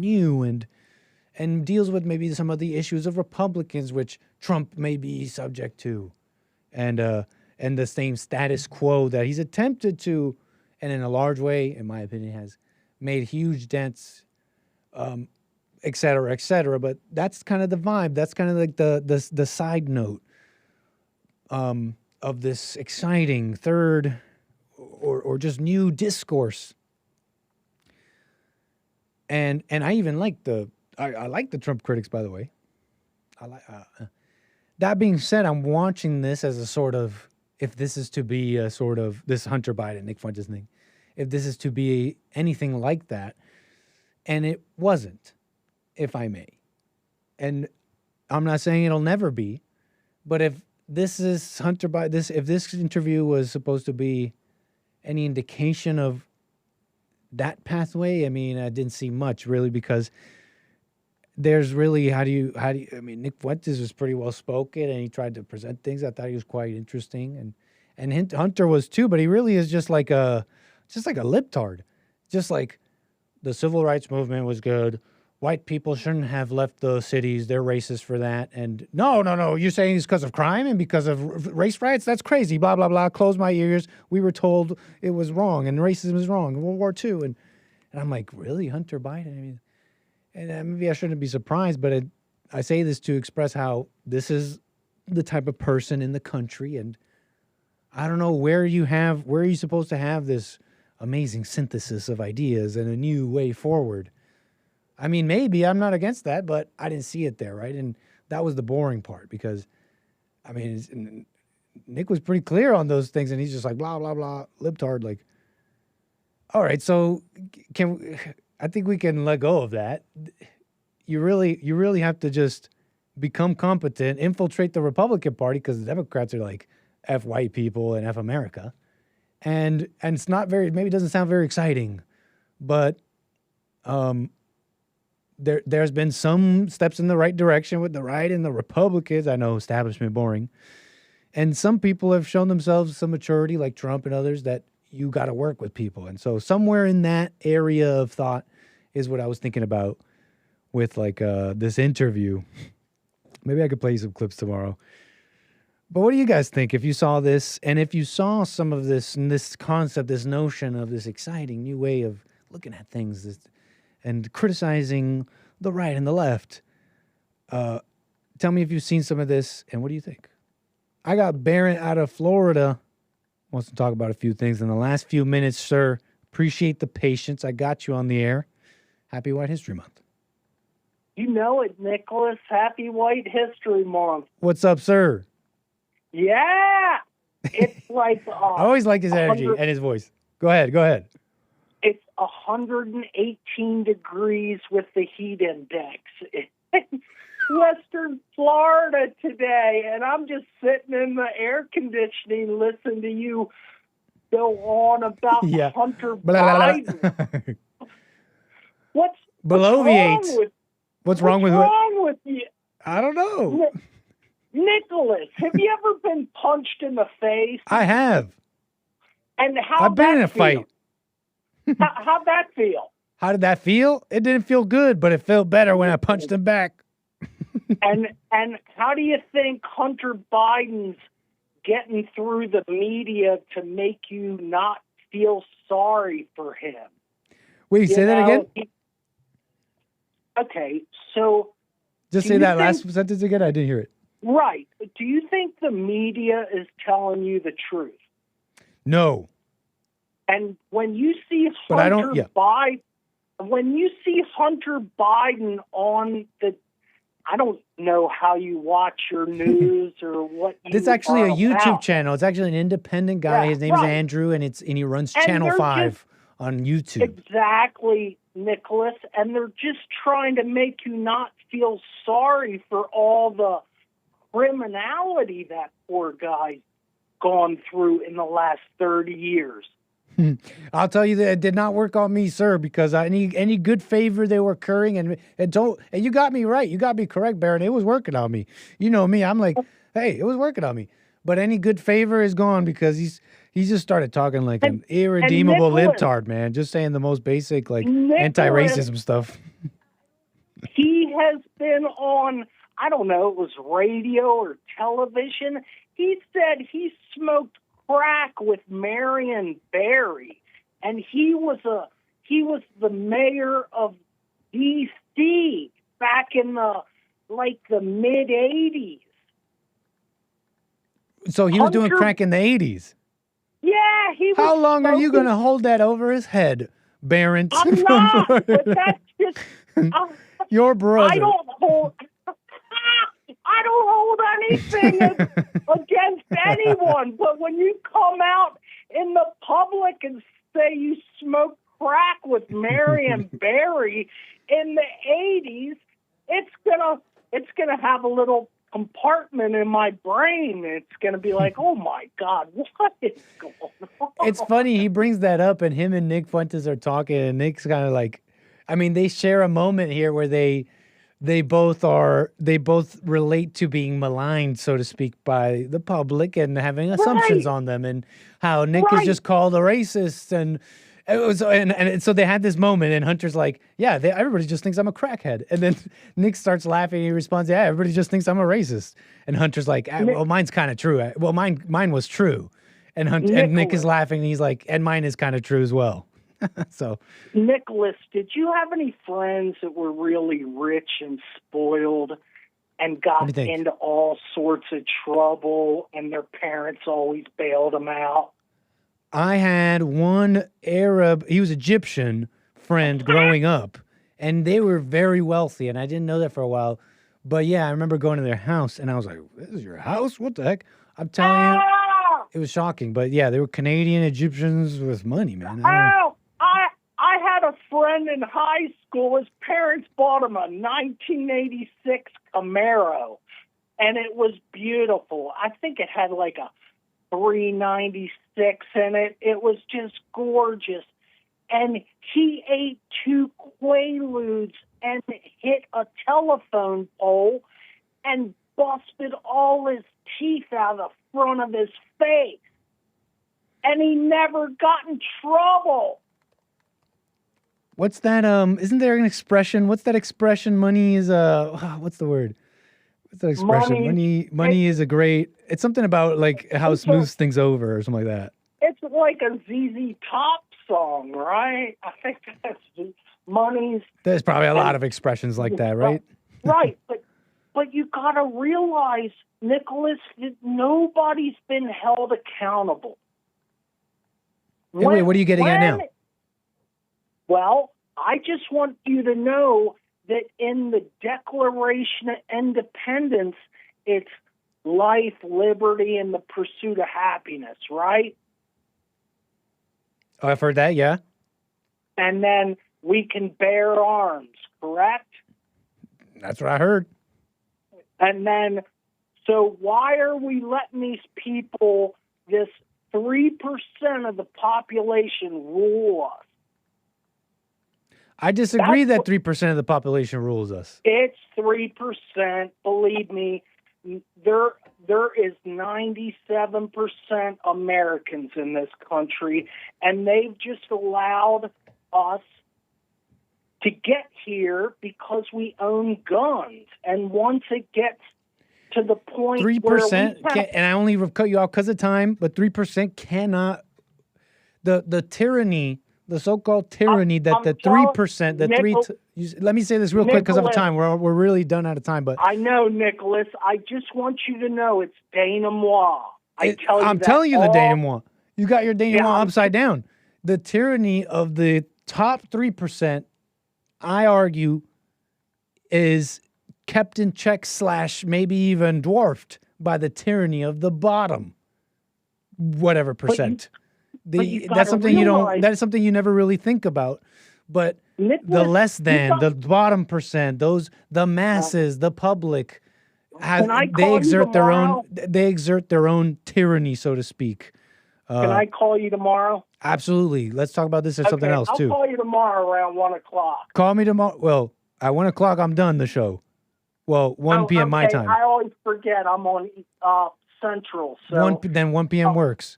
new and deals with maybe some of the issues of Republicans, which Trump may be subject to, and the same status quo that he's attempted to, and in a large way, in my opinion, has made huge dents, et cetera, et cetera. But that's kind of the vibe. That's kind of like the side note of this exciting third or just new discourse. And I even like I like the Trump critics, by the way. That being said, I'm watching this as a sort of, if this is to be a sort of, this Hunter Biden, Nick Fuentes thing, if this is to be anything like that, and it wasn't, if I may. And I'm not saying it'll never be, but if this is Hunter Biden, if this interview was supposed to be any indication of that pathway, I mean, I didn't see much really, because there's really, how do you, I mean, Nick Fuentes was pretty well spoken and he tried to present things. I thought he was quite interesting, and Hunter was too, but he really is just like a libtard. Just like the civil rights movement was good. White people shouldn't have left the cities. They're racist for that. And no. You're saying it's because of crime and because of race riots? That's crazy. Blah, blah, blah. Close my ears. We were told it was wrong and racism is wrong in World War II. And I'm like, really, Hunter Biden? I mean, and maybe I shouldn't be surprised, but I say this to express how this is the type of person in the country. And I don't know where are you supposed to have this amazing synthesis of ideas and a new way forward. I mean, maybe I'm not against that, but I didn't see it there, right? And that was the boring part, because, I mean, Nick was pretty clear on those things, and he's just like, blah, blah, blah, libtard. Like, all right, so I think we can let go of that. You really have to just become competent, infiltrate the Republican Party, because the Democrats are like, F white people and F America. And it's not very, maybe it doesn't sound very exciting, but there's been some steps in the right direction with the right and the Republicans. I know establishment boring. And some people have shown themselves some maturity, like Trump and others, that you got to work with people. And so somewhere in that area of thought is what I was thinking about with like this interview. Maybe I could play you some clips tomorrow. But what do you guys think if you saw this, and if you saw some of this concept, this notion of this exciting new way of looking at things, and criticizing the right and the left? Tell me if you've seen some of this, and what do you think? I got Barrent out of Florida. Wants to talk about a few things in the last few minutes, sir. Appreciate the patience. I got you on the air. Happy White History Month. You know it, Nicholas. Happy White History Month. What's up, sir? Yeah! It's like... I always like his energy and his voice. Go ahead. It's 118 degrees with the heat index. It's Western Florida today, and I'm just sitting in the air conditioning listening to you go on about Hunter Biden. What's wrong with you? I don't know. Nicholas, have you ever been punched in the face? I have. And I've been in a fight. How'd that feel? How did that feel? It didn't feel good, but it felt better when I punched him back. and how do you think Hunter Biden's getting through the media to make you not feel sorry for him? Wait, say that again? Okay, so... Just say that last sentence again. I didn't hear it. Right. Do you think the media is telling you the truth? No. And when you see Hunter Biden on the I don't know how you watch your news or what you It's actually a are YouTube about. channel. It's actually an independent guy. Yeah, His name is right. Andrew, and he runs And Channel they're 5 on YouTube. Exactly, Nicholas. And they're just trying to make you not feel sorry for all the criminality that poor guy's gone through in the last 30 years. I'll tell you that it did not work on me, sir, because any good favor they were currying, and you got me right. You got me correct, Barrent. It was working on me. You know me. I'm like, hey, it was working on me. But any good favor is gone because he just started talking like an irredeemable libtard, man. Just saying the most basic, like, anti-racism stuff. He has been on, I don't know, it was radio or television. He said he smoked crack with Marion Barry, and he was the mayor of D.C. back in the mid 80s. So he was doing crack in the 80s. Yeah, he was. How long are you going to hold that over his head, Barrent? I'm not, but that's just your brother. I don't hold anything against anyone, but when you come out in the public and say you smoked crack with Marion Barry in the 80s, it's gonna have a little compartment in my brain. It's gonna be like, oh my God, what is going on? It's funny he brings that up, and him and Nick Fuentes are talking, and Nick's kind of like, I mean, they share a moment here where they both relate to being maligned, so to speak, by the public and having assumptions on them, and how Nick is just called a racist, and it was, and so they had this moment, and Hunter's like, yeah, everybody just thinks I'm a crackhead, and then Nick starts laughing, and he responds, yeah, everybody just thinks I'm a racist, and Hunter's like, well, mine's kind of true. Well, mine was true, and Nick is laughing, and he's like, and mine is kind of true as well. So, Nicholas, did you have any friends that were really rich and spoiled and got into all sorts of trouble and their parents always bailed them out? I had one Arab, he was Egyptian friend growing up, and they were very wealthy, and I didn't know that for a while. But yeah, I remember going to their house, and I was like, this is your house? What the heck? I'm telling you, it was shocking. But yeah, they were Canadian Egyptians with money, man. I had a friend in high school. His parents bought him a 1986 Camaro, and it was beautiful. I think it had like a 396 in it. It was just gorgeous. And he ate 2 Quaaludes and hit a telephone pole and busted all his teeth out of the front of his face. And he never got in trouble. What's that? Isn't there an expression? What's that expression? Money is what's the word? What's that expression? Money is a great. It's something about like how it smooths things over or something like that. It's like a ZZ Top song, right? I think that's money's. There's probably a lot of expressions like that, right? Right, but you got to realize, Nicholas, that nobody's been held accountable. Wait, what are you getting at now? Well, I just want you to know that in the Declaration of Independence, it's life, liberty, and the pursuit of happiness, right? Oh, I've heard that, yeah. And then we can bear arms, correct? That's what I heard. And then, so why are we letting these people, this 3% of the population, rule us? I disagree that 3% of the population rules us. It's 3%. Believe me, there is 97% Americans in this country, and they've just allowed us to get here because we own guns. And once it gets to the point 3%, and I only cut you off because of time, but 3% cannot, the tyranny, the so-called tyranny that the 3%, let me say this real quick because of time. We're really done out of time. But I know, Nicholas. I just want you to know it's denouement. I'm telling you the denouement. You got your denouement upside down. The tyranny of the top 3%, I argue, is kept in check / maybe even dwarfed by the tyranny of the bottom, whatever percent. That's something that is something you never really think about. But the less than, the bottom percent, the masses, the public, they exert their own tyranny, so to speak. Can I call you tomorrow? Absolutely. Let's talk about this or something else too. I'll call you tomorrow around 1:00. Call me tomorrow. Well, at 1:00 I'm done the show. Well, 1 p.m. my time. I always forget I'm on Central. So 1 p.m. works.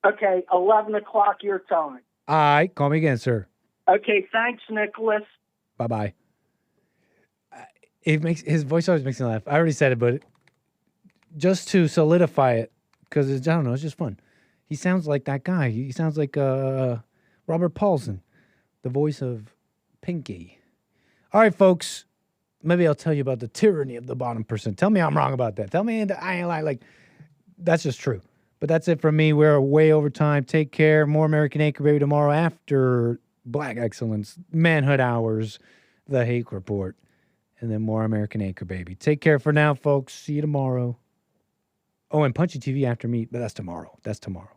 Okay, 11:00 your time. All right, call me again, sir. Okay, thanks, Nicholas. Bye-bye. His voice always makes me laugh. I already said it, but just to solidify it, because I don't know, it's just fun. He sounds like that guy. He sounds like Robert Paulson, the voice of Pinky. All right, folks. Maybe I'll tell you about the tyranny of the bottom percent. Tell me I'm wrong about that. Tell me I ain't like that's just true. But that's it from me. We're way over time. Take care. More American Hake Baby tomorrow after Black Excellence, Manhood Hours, the Hake Report, and then more American Hake Baby. Take care for now, folks. See you tomorrow. Oh, and Punchy TV after me, but that's tomorrow. That's tomorrow.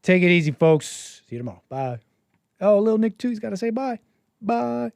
Take it easy, folks. See you tomorrow. Bye. Oh, little Nick too. He's got to say bye. Bye.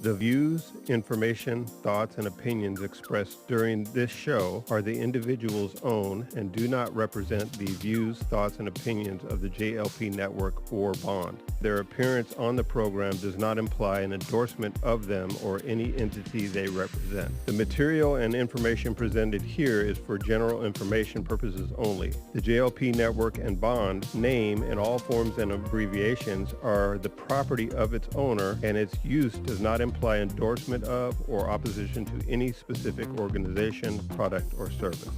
The views, information, thoughts, and opinions expressed during this show are the individual's own and do not represent the views, thoughts, and opinions of the JLP Network or Bond. Their appearance on the program does not imply an endorsement of them or any entity they represent. The material and information presented here is for general information purposes only. The JLP Network and Bond name and all forms and abbreviations are the property of its owner, and its use does not imply endorsement of or opposition to any specific organization, product, or service.